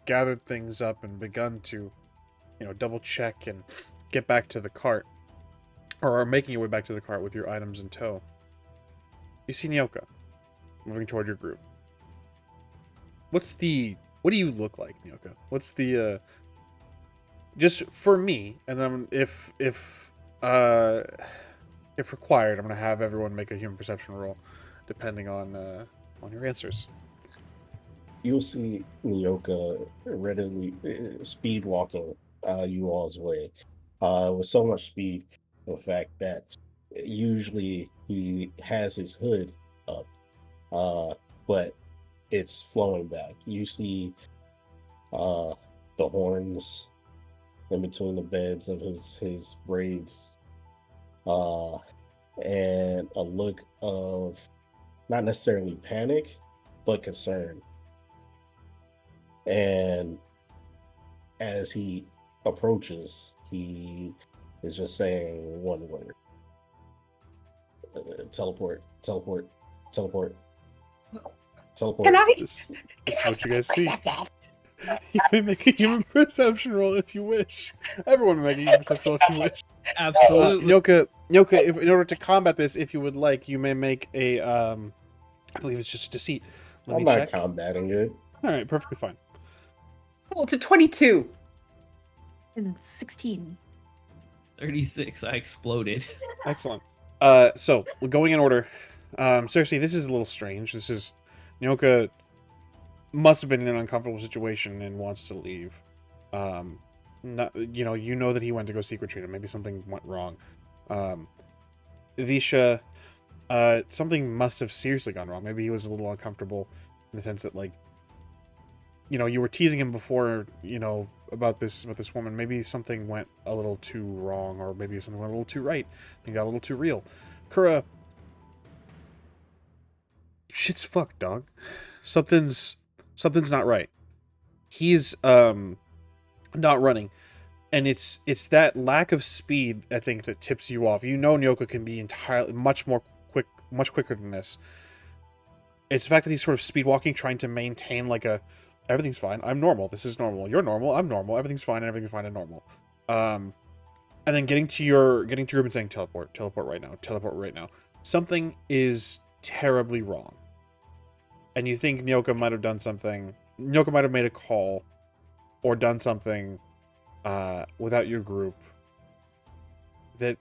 gathered things up and begun to, double check and get back to the cart, or are making your way back to the cart with your items in tow, you see Nyoka moving toward your group. What do you look like, Nyoka? What's the just for me, and then if required, I'm gonna have everyone make a human perception roll, depending on your answers. You'll see Nyoka readily speed walking you all's way with so much speed. The fact that usually he has his hood up, but it's flowing back. You see the horns in between the beds of his braids, and a look of not necessarily panic, but concern. And as he approaches, he is just saying one word. Teleport, teleport, teleport, teleport. Can I? This is what you guys see. Accept that. You may make a human perception roll if you wish. Everyone may make a human perception roll if you wish. Absolutely. Nyoka, if in order to combat this, if you would like, you may make a I believe it's just a deceit. Let I'm me not check. combating it. All right, perfectly fine. Well, it's a 22. And 16. 36. I exploded. Excellent. So going in order. Cersei, this is a little strange. This is Nyoka must have been in an uncomfortable situation and wants to leave. Not, you know that he went to go secret treat him. Maybe something went wrong. Visha, something must have seriously gone wrong. Maybe he was a little uncomfortable in the sense that, like, you were teasing him before, about this woman. Maybe something went a little too wrong, or maybe something went a little too right. It got a little too real. Kura, shit's fucked, dog. Something's not right. He's not running, and it's that lack of speed, I think, that tips you off. Nyoka can be entirely much quicker than this. It's the fact that he's sort of speed walking, trying to maintain like everything's fine, I'm normal, this is normal, you're normal, I'm normal, everything's fine and normal. And then getting to your group and saying teleport right now. Something is terribly wrong. And you think Nyoka might have done something. Nyoka might have made a call or done something without your group that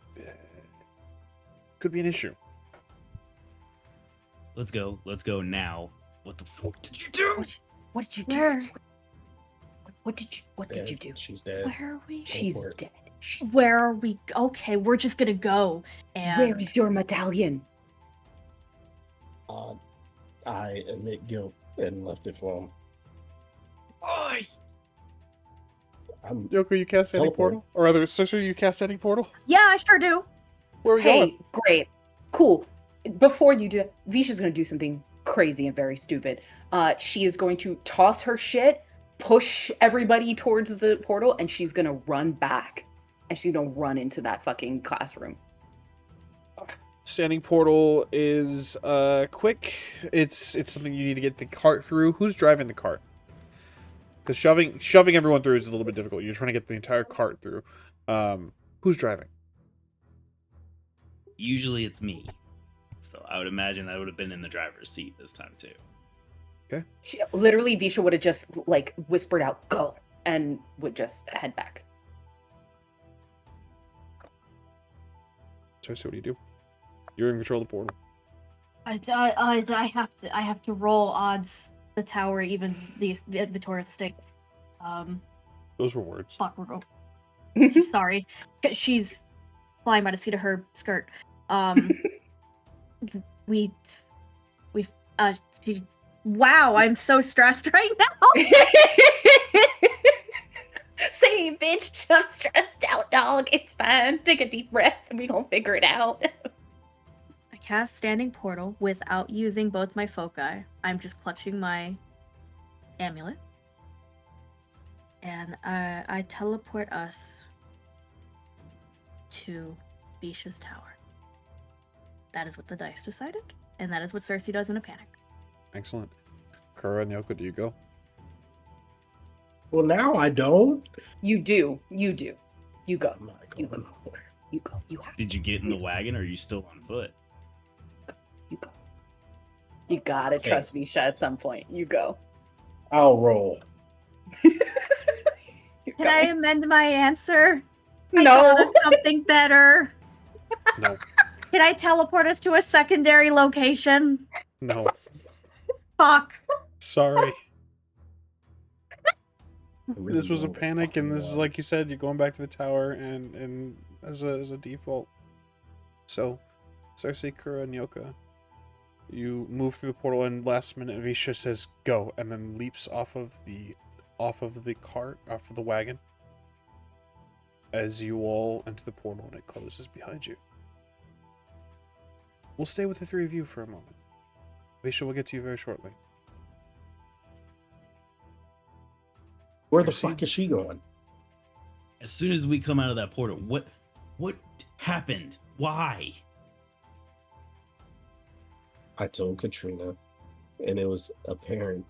could be an issue. Let's go now. What the fuck did you do? What did you do? Where? What did you do? She's dead. Where are we? She's Teleport. dead. Where are we? Okay, we're just gonna go. And Where is your medallion? I admit guilt and left it for him. Why? Nyoka, you cast any Teleport. portal? Or rather, Cersei, you cast any portal? yeah, I sure do. Where are we Hey, going? great. Cool. Before you do that, Visha's going to do something crazy and very stupid. She is going to toss her shit, push everybody towards the portal, and she's going to run back. And she's going to run into that fucking classroom. Standing portal is quick. It's something you need to get the cart through. Who's driving the cart? Because shoving everyone through is a little bit difficult. You're trying to get the entire cart through. Who's driving? Usually it's me. So I would imagine I would have been in the driver's seat this time too. Okay. Literally, Visha would have just like whispered out, "Go," and would just head back. Cersei, what do you do? You're in control of the portal. I have to roll odds. The tower evens the Victoria's stick. Those were words. Fuck, sorry. She's flying by the seat of her skirt. Wow, I'm so stressed right now. Same, bitch. I'm stressed out, dog. It's fine. Take a deep breath and we gonna figure it out. I cast Standing Portal without using both my foci. I'm just clutching my amulet. And I teleport us to Visha's tower. That is what the dice decided, and that is what Cersei does in a panic. Excellent. Kura, Nyoka, do you go? Well, now I don't. You do. You go. I'm not You going go. nowhere. You go. You have Did you get in the wagon or are you still on foot? You go. You gotta Okay. trust Visha at some point. You go. I'll roll. You're Can I going. amend my answer? I No. thought of something better. No. Can I teleport us to a secondary location? No. Fuck. Sorry. I really This was a don't panic, fucking and this is know. like you said, you're going back to the tower, and as a default. So, Cersei, Kura, and Nyoka, you move through the portal, and last minute Visha says go, and then leaps off of the cart, off of the wagon, as you all enter the portal, and it closes behind you. We'll stay with the three of you for a moment. Visha will get to you very shortly. Where the Proceed. fuck is she going? As soon as we come out of that portal, what happened? Why? I told Katrina, and it was apparent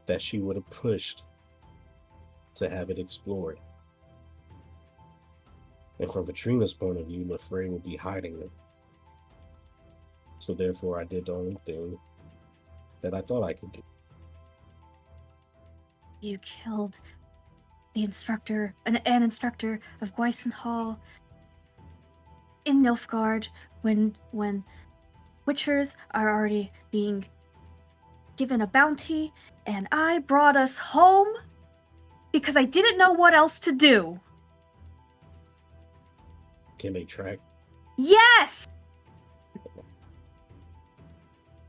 that she would have pushed to have it explored. And from Katrina's point of view, LaFrey would be hiding it. So therefore, I did the only thing that I thought I could do. You killed the instructor, an instructor of Gweison Haul. in Nilfgaard when witchers are already being given a bounty, and I brought us home because I didn't know what else to do. Can they track? Yes!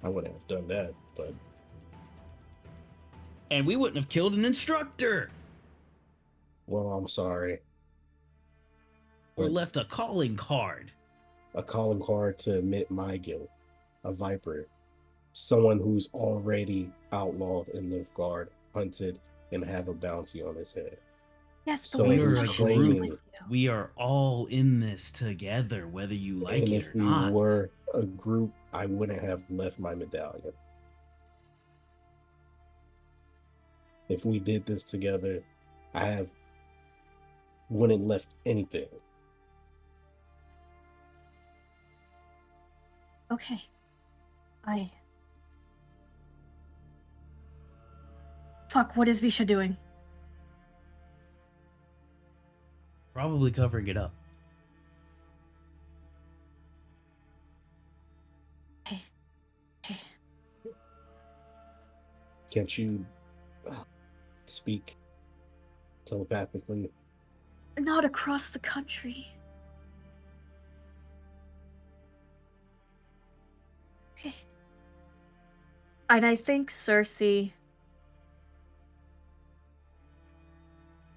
I wouldn't have done that, but And we wouldn't have killed an instructor well, I'm sorry. or But left a calling card. a calling card to admit my guilt. A viper. Someone who's already outlawed in Nilfgaard, hunted, and have a bounty on his head. Yes, So but we're we're a claiming- with you. We are all in this together, whether you like And it if or we not. were a group, I wouldn't have left my medallion. If we did this together, wouldn't left anything. Okay. Fuck, what is Visha doing? Probably covering it up. Hey. Can't you speak telepathically? Not across the country. Okay. And I think Cersei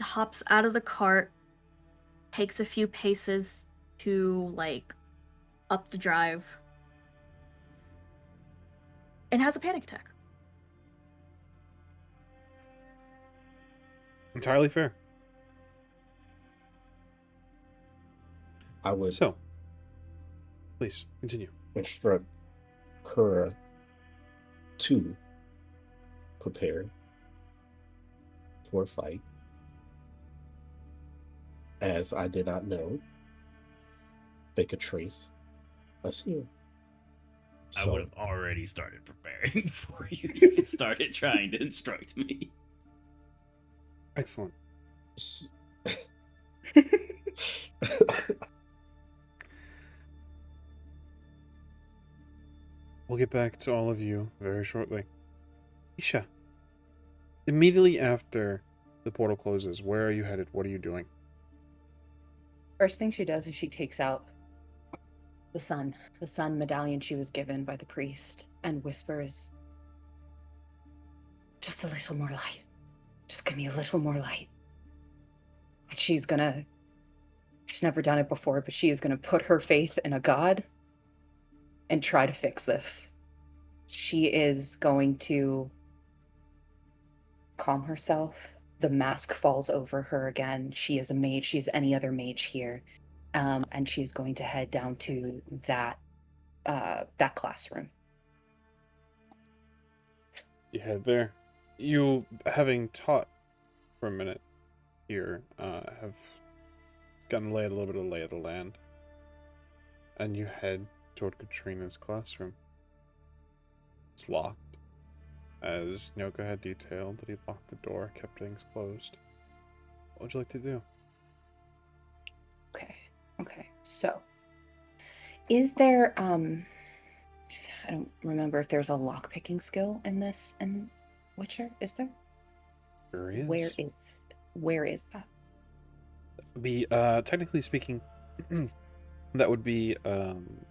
hops out of the cart, takes a few paces to, like, up the drive, and has a panic attack. Entirely fair. I would So, please continue. instruct her to prepare for a fight, as I did not know they could trace us here. I So, would have already started preparing before you even started trying to instruct me. Excellent. s- We'll get back to all of you very shortly. Isha, immediately after the portal closes, where are you headed? What are you doing? First thing she does is she takes out the sun medallion she was given by the priest, and whispers, "Just a little more light. Just give me a little more light." And she's never done it before, but she is gonna put her faith in a god and try to fix this. She is going to calm herself. The mask falls over her again. She is a mage. She is any other mage here. And she's going to head down to that classroom. You head there. You, having taught for a minute here, have gotten a little bit of lay of the land. And you head toward Katrina's classroom. It's locked, as Nyoka had detailed that he locked the door, kept things closed. What would you like to do? Okay. So, is there I don't remember if there's a lockpicking skill in this in Witcher, is there? There is. Where is that? Be technically speaking, that would be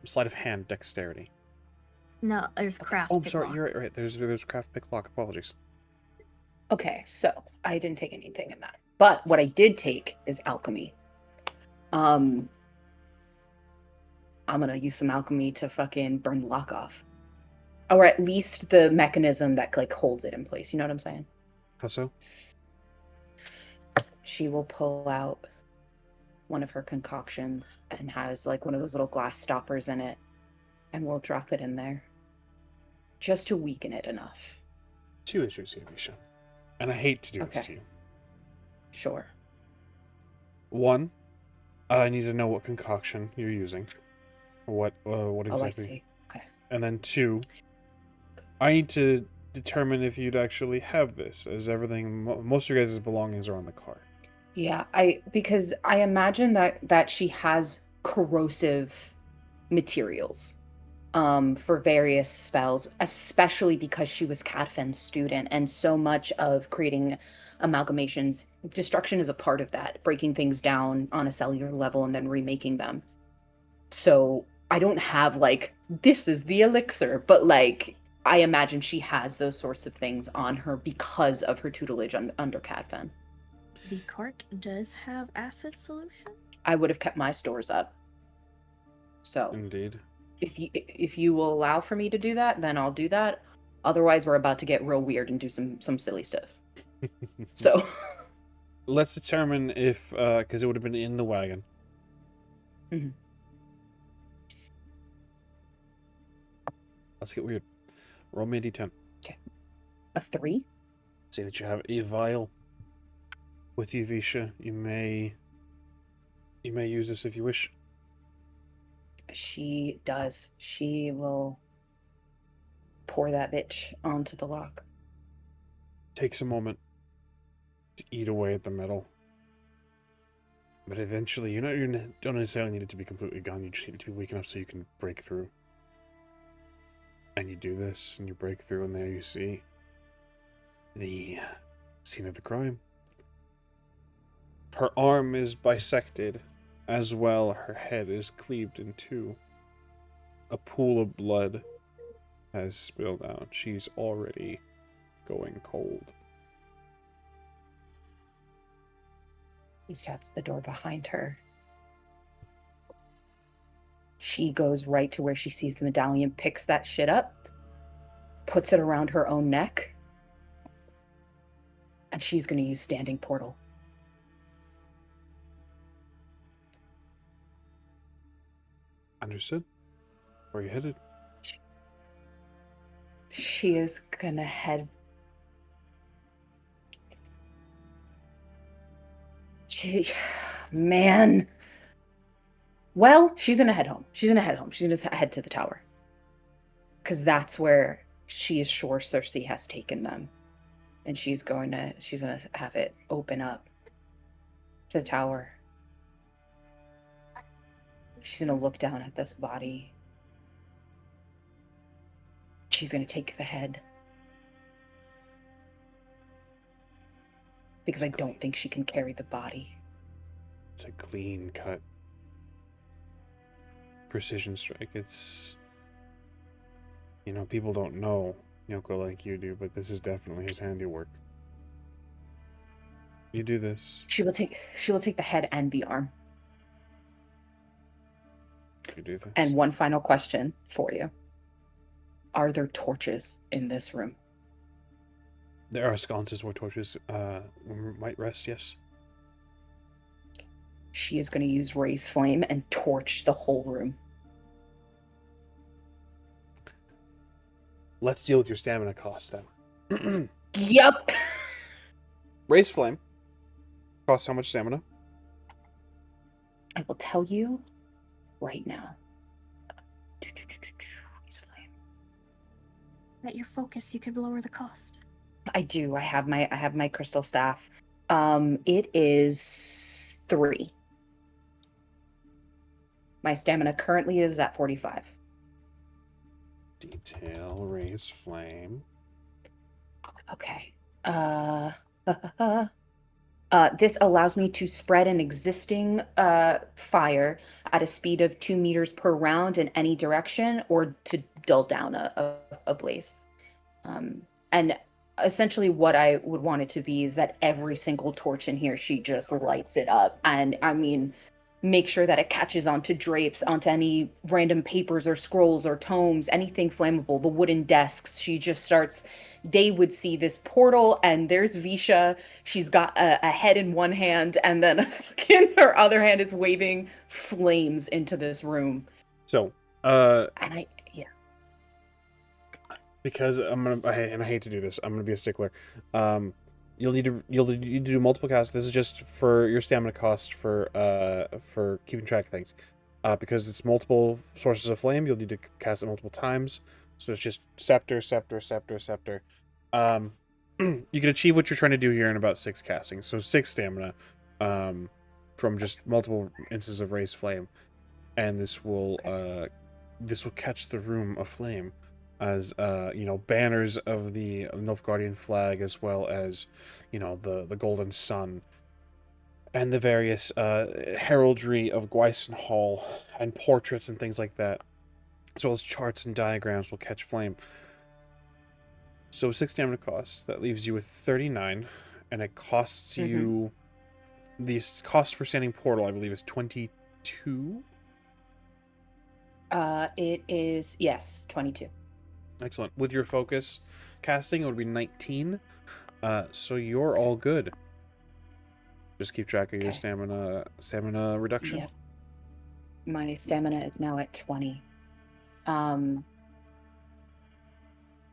sleight of hand dexterity. No, there's craft. Oh, I'm pick sorry. lock. You're right. There's craft pick lock. Apologies. Okay, so I didn't take anything in that. But what I did take is alchemy. I'm gonna use some alchemy to fucking burn the lock off. Or at least the mechanism that like holds it in place. You know what I'm saying? How so? She will pull out one of her concoctions and has like one of those little glass stoppers in it, and we'll drop it in there. Just to weaken it enough. 2 issues here, Misha. And I hate to do this Okay. to you. Sure. 1, I need to know what concoction you're using. What Oh, I exactly? see. Okay. And then 2, I need to determine if you'd actually have this, as everything, most of your guys' belongings are on the cart. Yeah, because I imagine that she has corrosive materials for various spells, especially because she was Cadfan's student, and so much of creating amalgamations, destruction is a part of that, breaking things down on a cellular level and then remaking them. So I don't have like, this is the elixir, but like, I imagine she has those sorts of things on her because of her tutelage under Cadfan. The cart does have acid solution? I would have kept my stores up. So Indeed. if you will allow for me to do that, then I'll do that. Otherwise, we're about to get real weird and do some silly stuff. So let's determine if because it would have been in the wagon. Mhm. Let's get weird. Roll me a d10. A 3. Say that you have a vial with you, Visha. You may use this if you wish. She does. She will pour that bitch onto the lock. Takes a moment to eat away at the metal. But eventually, you don't necessarily need it to be completely gone. You just need it to be weak enough so you can break through. And you do this, and you break through, and there you see the scene of the crime. Her arm is bisected. As well, her head is cleaved in two. A pool of blood has spilled out. She's already going cold. He shuts the door behind her. She goes right to where she sees the medallion, picks that shit up, puts it around her own neck, and she's going to use Standing Portal. Understood. Where are you headed? She is gonna head. Man. Well, she's gonna head home. She's gonna head home. She's gonna head to the tower. Because that's where she is sure Cersei has taken them. And she's gonna have it open up to the tower. She's gonna look down at this body. She's gonna take the head. Because I don't think she can carry the body. It's a clean cut. Precision strike. It's... people don't know Yoko like you do, but this is definitely his handiwork. You do this. She will take the head and the arm. You do this. And one final question for you. Are there torches in this room? There are sconces where torches might rest, yes. She is going to use Raise Flame and torch the whole room. Let's deal with your stamina cost then. Yep. Raise Flame. Costs how much stamina? I will tell you right now. Raise Flame. At your focus, you could lower the cost. I do. I have my crystal staff. It is 3. My stamina currently is at 45. Detail, Raise Flame. Okay. This allows me to spread an existing fire at a speed of 2 meters per round in any direction, or to dull down a blaze. And essentially what I would want it to be is that every single torch in here, she just lights it up. And I mean, make sure that it catches onto drapes, onto any random papers or scrolls or tomes, anything flammable, the wooden desks. She just starts, they would see this portal, and there's Visha. She's got a head in one hand, and then fucking her other hand is waving flames into this room. So, and because I hate to do this, I'm gonna be a stickler. You'll need to do multiple casts. This is just for your stamina cost for keeping track of things. Because it's multiple sources of flame, you'll need to cast it multiple times. So it's just scepter. You can achieve what you're trying to do here in about 6 castings. So 6 stamina from just multiple instances of Raise Flame. and this will catch the room aflame, as banners of the Nilfgaardian flag, as well as the golden sun, and the various heraldry of Gweison Haul and portraits and things like that, as well as charts and diagrams, will catch flame. So 6 stamina costs. That leaves you with 39, and it costs you. The cost for standing portal, I believe, is 22. It is, yes, 22. Excellent. With your focus casting, it would be 19. So you're all good. Just keep track of your stamina reduction. Yep. My stamina is now at 20. And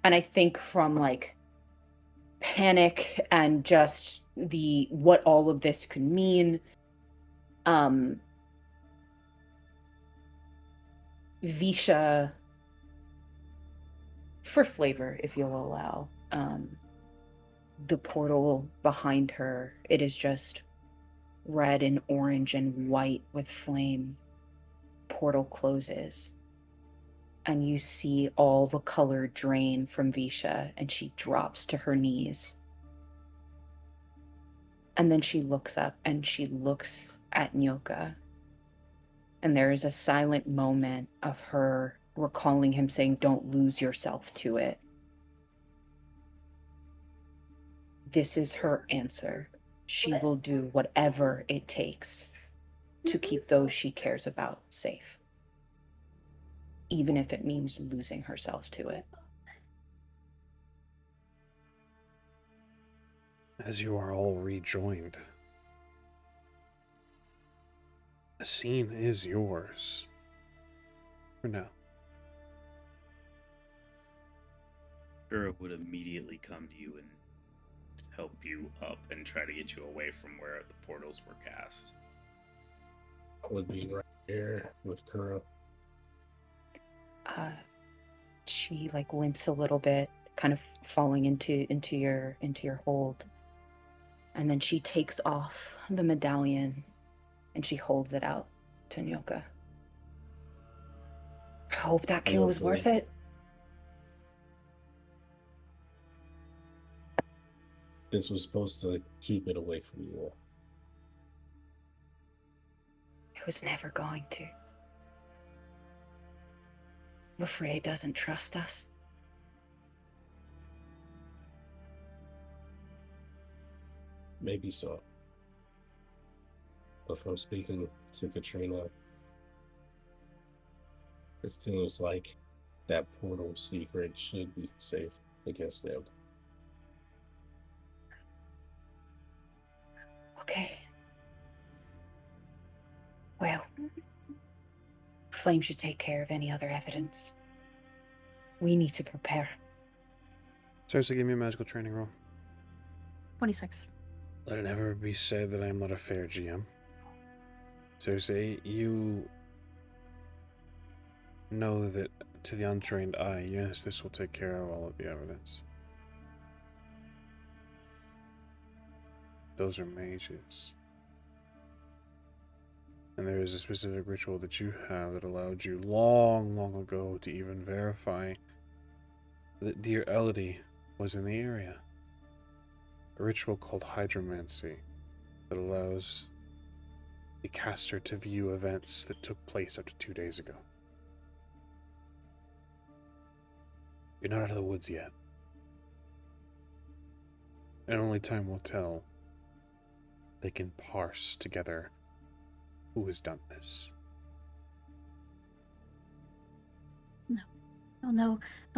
I think from like panic and just what all of this could mean, Visha, for flavor, if you'll allow, the portal behind her, it is just red and orange and white with flame. Portal closes, and you see all the color drain from Visha, and she drops to her knees. And then she looks up and she looks at Nyoka. And there is a silent moment of her recalling him saying, "Don't lose yourself to it." This is her answer. She will do whatever it takes to keep those she cares about safe, even if it means losing herself to it. As you are all rejoined, the scene is yours. For now. Kura would immediately come to you and help you up and try to get you away from where the portals were cast. I would be right there with Kura. She like limps a little bit, kind of falling into your hold. And then she takes off the medallion and she holds it out to Nyoka. I hope that kill was worth it. This was supposed to keep it away from you all. It was never going to. Lefray doesn't trust us. Maybe so. But from speaking to Katrina, it seems like that portal secret should be safe against them. Okay. Well, Flame should take care of any other evidence. We need to prepare. Seriously, give me a magical training roll. 26. Let it never be said that I am not a fair GM. Seriously, you know that to the untrained eye, yes, this will take care of all of the evidence. Those are mages. And there is a specific ritual that you have that allowed you long, long ago to even verify that dear Elodie was in the area. A ritual called hydromancy that allows the caster to view events that took place up to 2 days ago. You're not out of the woods yet. And only time will tell. They can parse together who has done this. No. They'll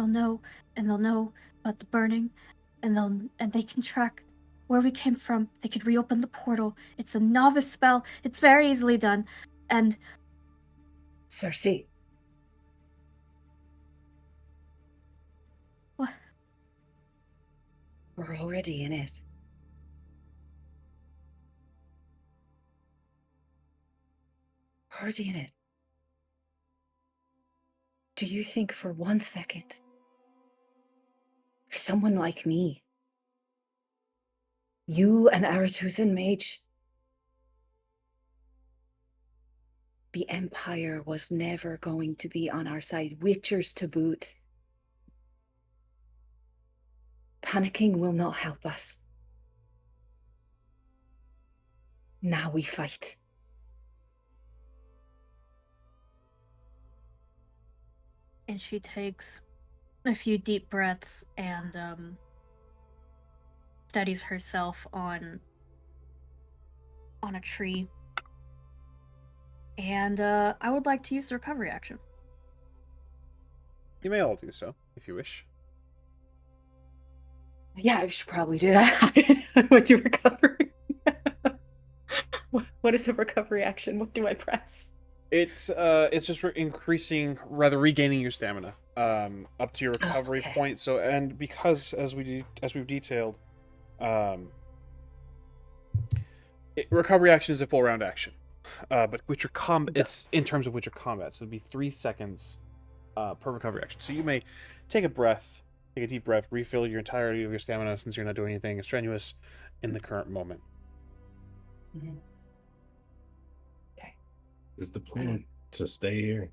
know, and they'll know about the burning, and they can track where we came from. They could reopen the portal. It's a novice spell. It's very easily done. And Cersei. What? We're already in it. We're already in it. Do you think for 1 second someone like me, you, an Arathusan mage, The Empire was never going to be on our side, Witchers to boot. Panicking will not help us. Now we fight. And she takes a few deep breaths and steadies herself on a tree. And I would like to use the recovery action. You may all do so, if you wish. Yeah, I should probably do that. What do recovery? What is a recovery action? What do I press? It's just regaining your stamina up to your recovery okay. point. So, and because as we've detailed, recovery action is a full round action. But Witcher it's in terms of Witcher combat, so it'd be 3 seconds per recovery action. So you may take a deep breath, refill your entirety of your stamina since you're not doing anything strenuous in the current moment. Mm-hmm. Okay. Is the plan to stay here?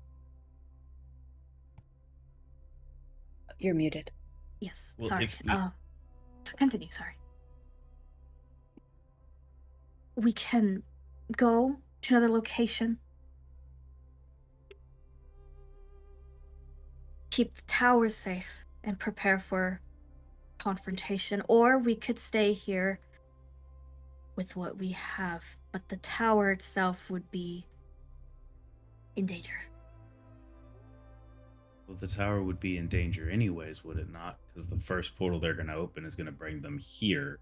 You're muted. Yes. Well, sorry. if we- Continue. Sorry. We can go to another location. Keep the towers safe and prepare for confrontation, or we could stay here with what we have, but the tower itself would be in danger. Well, the tower would be in danger anyways, would it not? Because the first portal they're going to open is going to bring them here.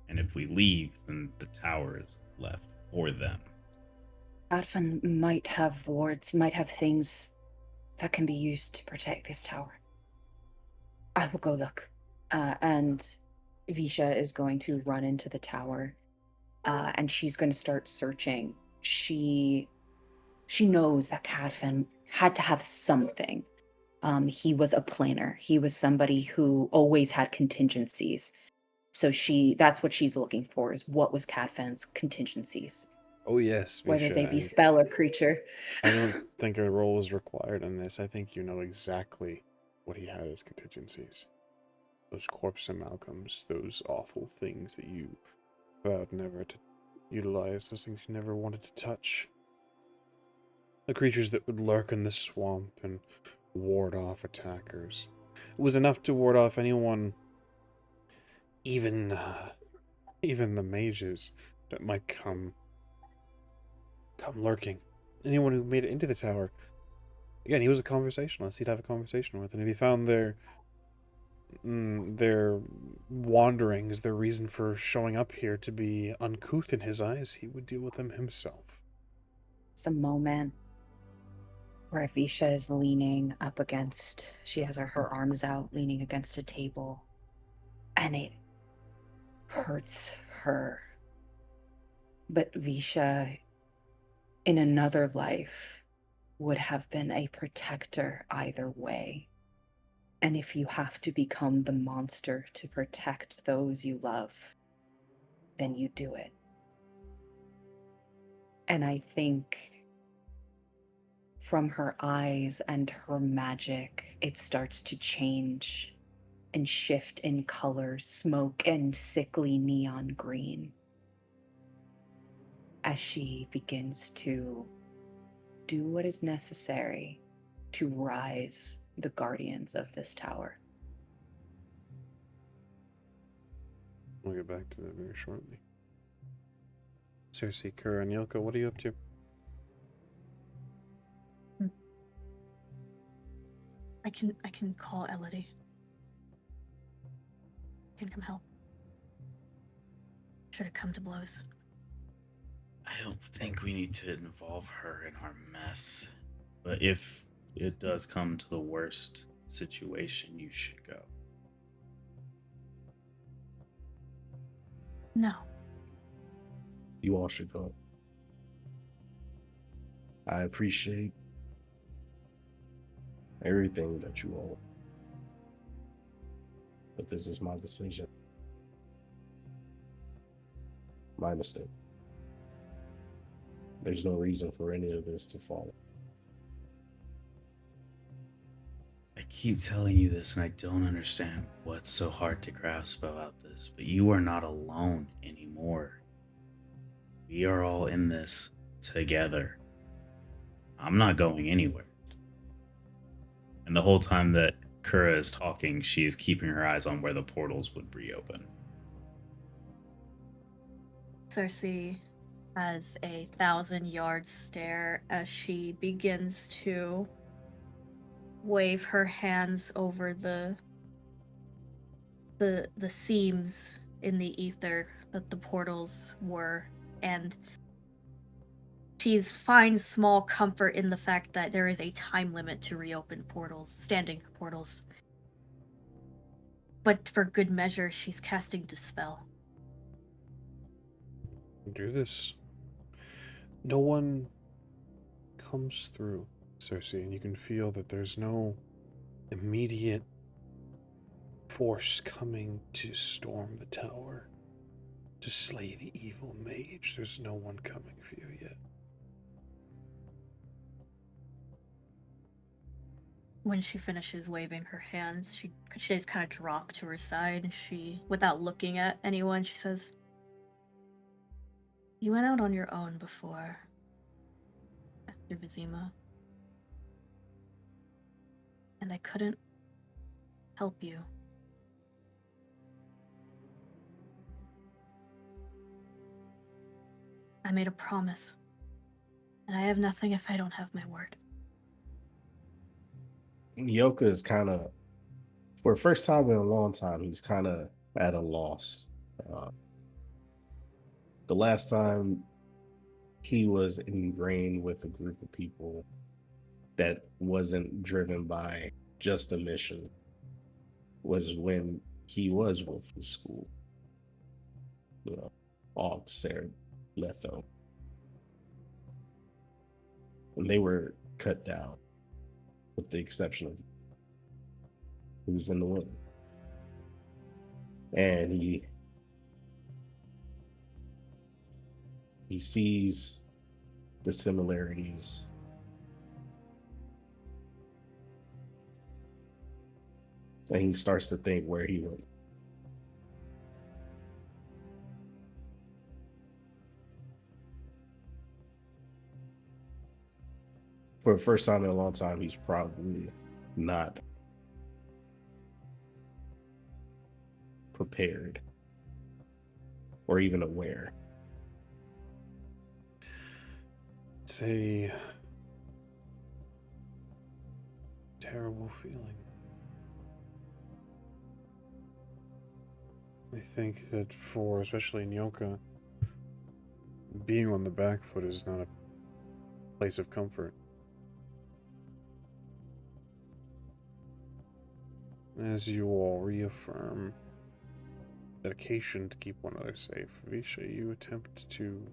And if we leave, then the tower is left for them. Advin might have wards, might have things that can be used to protect this tower. I will go look. And Visha is going to run into the tower. And she's going to start searching. She knows that Cadfin had to have something. He was a planner. He was somebody who always had contingencies. So that's what she's looking for, is what was Cadfan's contingencies. Oh yes, Whether they be Visha, spell or creature. I don't think a roll is required in this. I think you know exactly what he had as contingencies. Those corpse amalgams, those awful things that you vowed never to utilize, those things you never wanted to touch. The creatures that would lurk in the swamp and ward off attackers. It was enough to ward off anyone, even the mages that might come lurking. Anyone who made it into the tower. Again, he was a conversationalist. He'd have a conversation with, and if he found their wanderings, their reason for showing up here to be uncouth in his eyes, he would deal with them himself. It's a moment where Visha is leaning up against, she has her arms out, leaning against a table, and it hurts her. But Visha, in another life, would have been a protector either way. And if you have to become the monster to protect those you love, then you do it. And I think from her eyes and her magic, it starts to change and shift in color, smoke and sickly neon green, as she begins to do what is necessary to rise the guardians of this tower. We'll get back to that very shortly. Cersei, Kura, and Yoko, what are you up to? I can call Elodie. Can come help. Should it come to blows. I don't think we need to involve her in our mess. But if it does come to the worst situation, you should go. No. You all should go. I appreciate everything that you all. But this is my decision. My mistake. There's no reason for any of this to fall. I keep telling you this and I don't understand what's so hard to grasp about this, but you are not alone anymore. We are all in this together. I'm not going anywhere. And the whole time that Kura is talking, she is keeping her eyes on where the portals would reopen. Cersei has a 1,000-yard stare as she begins to wave her hands over the seams in the ether that the portals were, and she finds small comfort in the fact that there is a time limit to reopen portals, standing portals. But for good measure, she's casting Dispel. Do this. No one comes through, Cersei, and you can feel that there's no immediate force coming to storm the tower, to slay the evil mage. There's no one coming for you yet. When she finishes waving her hands, she kind of dropped to her side, and she, without looking at anyone, she says, "You went out on your own before, after Vizima, and I couldn't help you. I made a promise, and I have nothing if I don't have my word." Yoka is kind of, for the first time in a long time, he's kind of at a loss. The last time he was ingrained with a group of people that wasn't driven by just a mission was when he was with the school. Og, Sarah, Letho. And they were cut down, with the exception of who's in the wind. And he sees the similarities. And he starts to think where he went. For the first time in a long time, he's probably not prepared or even aware. It's a terrible feeling. I think that for, especially Nyoka, being on the back foot is not a place of comfort. As you all reaffirm dedication to keep one another safe, Visha, you attempt to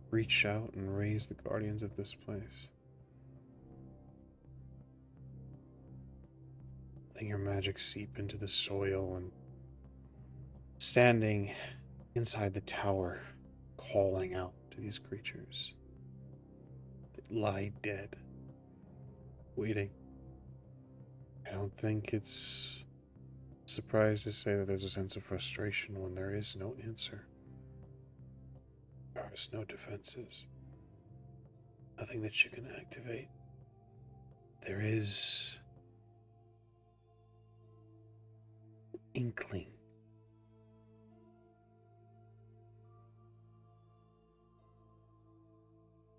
reach out and raise the guardians of this place. Letting your magic seep into the soil and standing inside the tower, calling out to these creatures that lie dead, waiting. I don't think it's a surprise to say that there's a sense of frustration when there is no answer. There is no defenses. Nothing that you can activate. There is an inkling.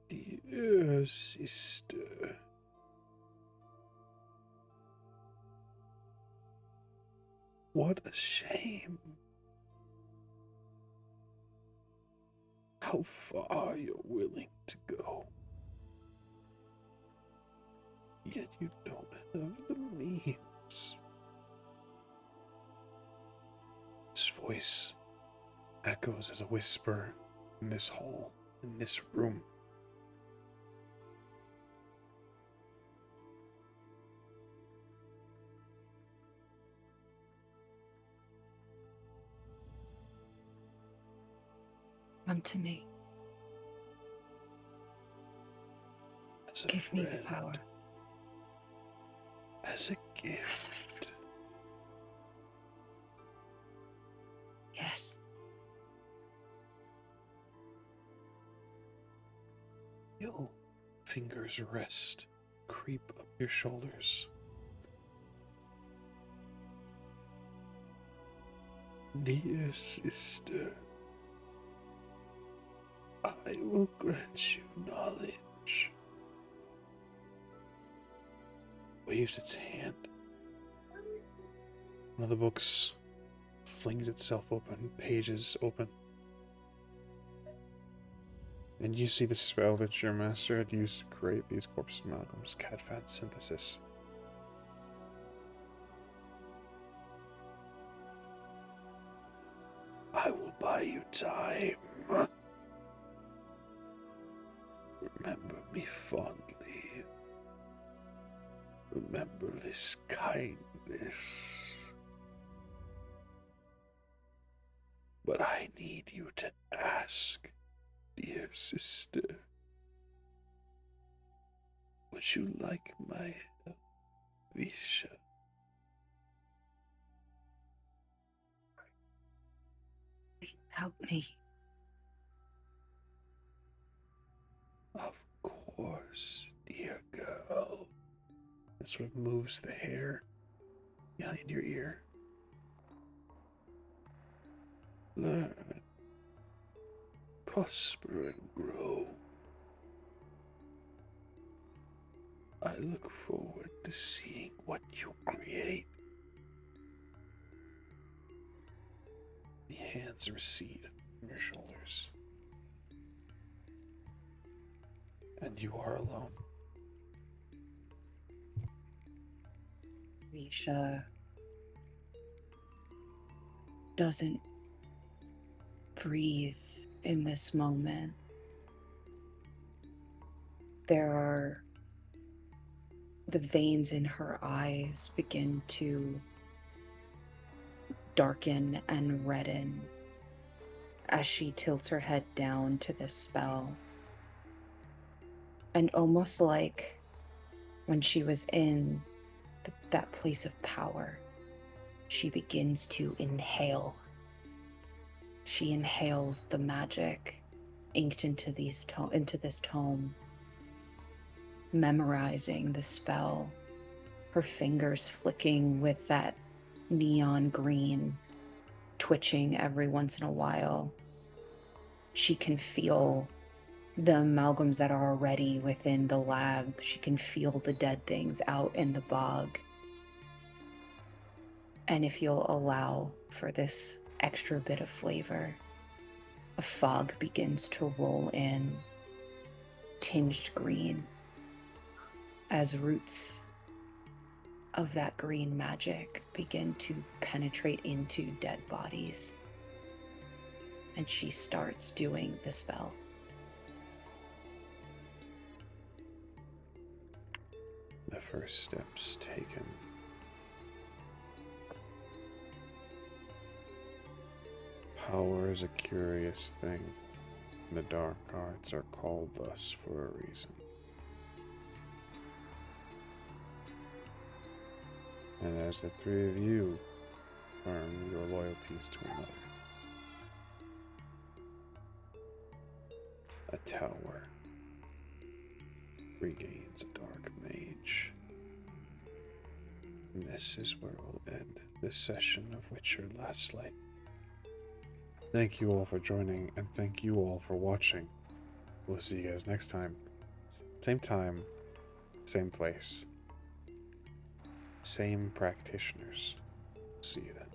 Dear sister. What a shame. How far you're willing to go. Yet you don't have the means. His voice echoes as a whisper in this hall, in this room. Come to me. As a Give me the friend, power. As a As gift. Yes. Your fingers rest, creep up your shoulders. Dear sister, I will grant you knowledge. Waves its hand. One of the books flings itself open, pages open. And you see the spell that your master had used to create these corpse amalgams, Cadfan synthesis. I will buy you time. Remember me fondly. Remember this kindness. But I need you to ask, dear sister. Would you like my help, Visha? Help me. Of course, dear girl. It sort of moves the hair behind your ear. Learn, prosper, and grow. I look forward to seeing what you create. The hands recede from your shoulders. And you are alone. Risha doesn't breathe in this moment. There are the veins in her eyes begin to darken and redden as she tilts her head down to this spell. And almost like when she was in that place of power, she begins to inhale. She inhales the magic inked into this tome, memorizing the spell, her fingers flicking with that neon green, twitching every once in a while. She can feel the amalgams that are already within the lab. She can feel the dead things out in the bog. And if you'll allow for this extra bit of flavor, a fog begins to roll in, tinged green, as roots of that green magic begin to penetrate into dead bodies. And she starts doing the spell. The first steps taken. Power is a curious thing. The dark arts are called thus for a reason. And as the three of you firm your loyalties to another, a tower regains a dark mage. And this is where we'll end this session of Witcher Last Light. Thank you all for joining, and thank you all for watching. We'll see you guys next time. Same time, same place. Same practitioners. See you then.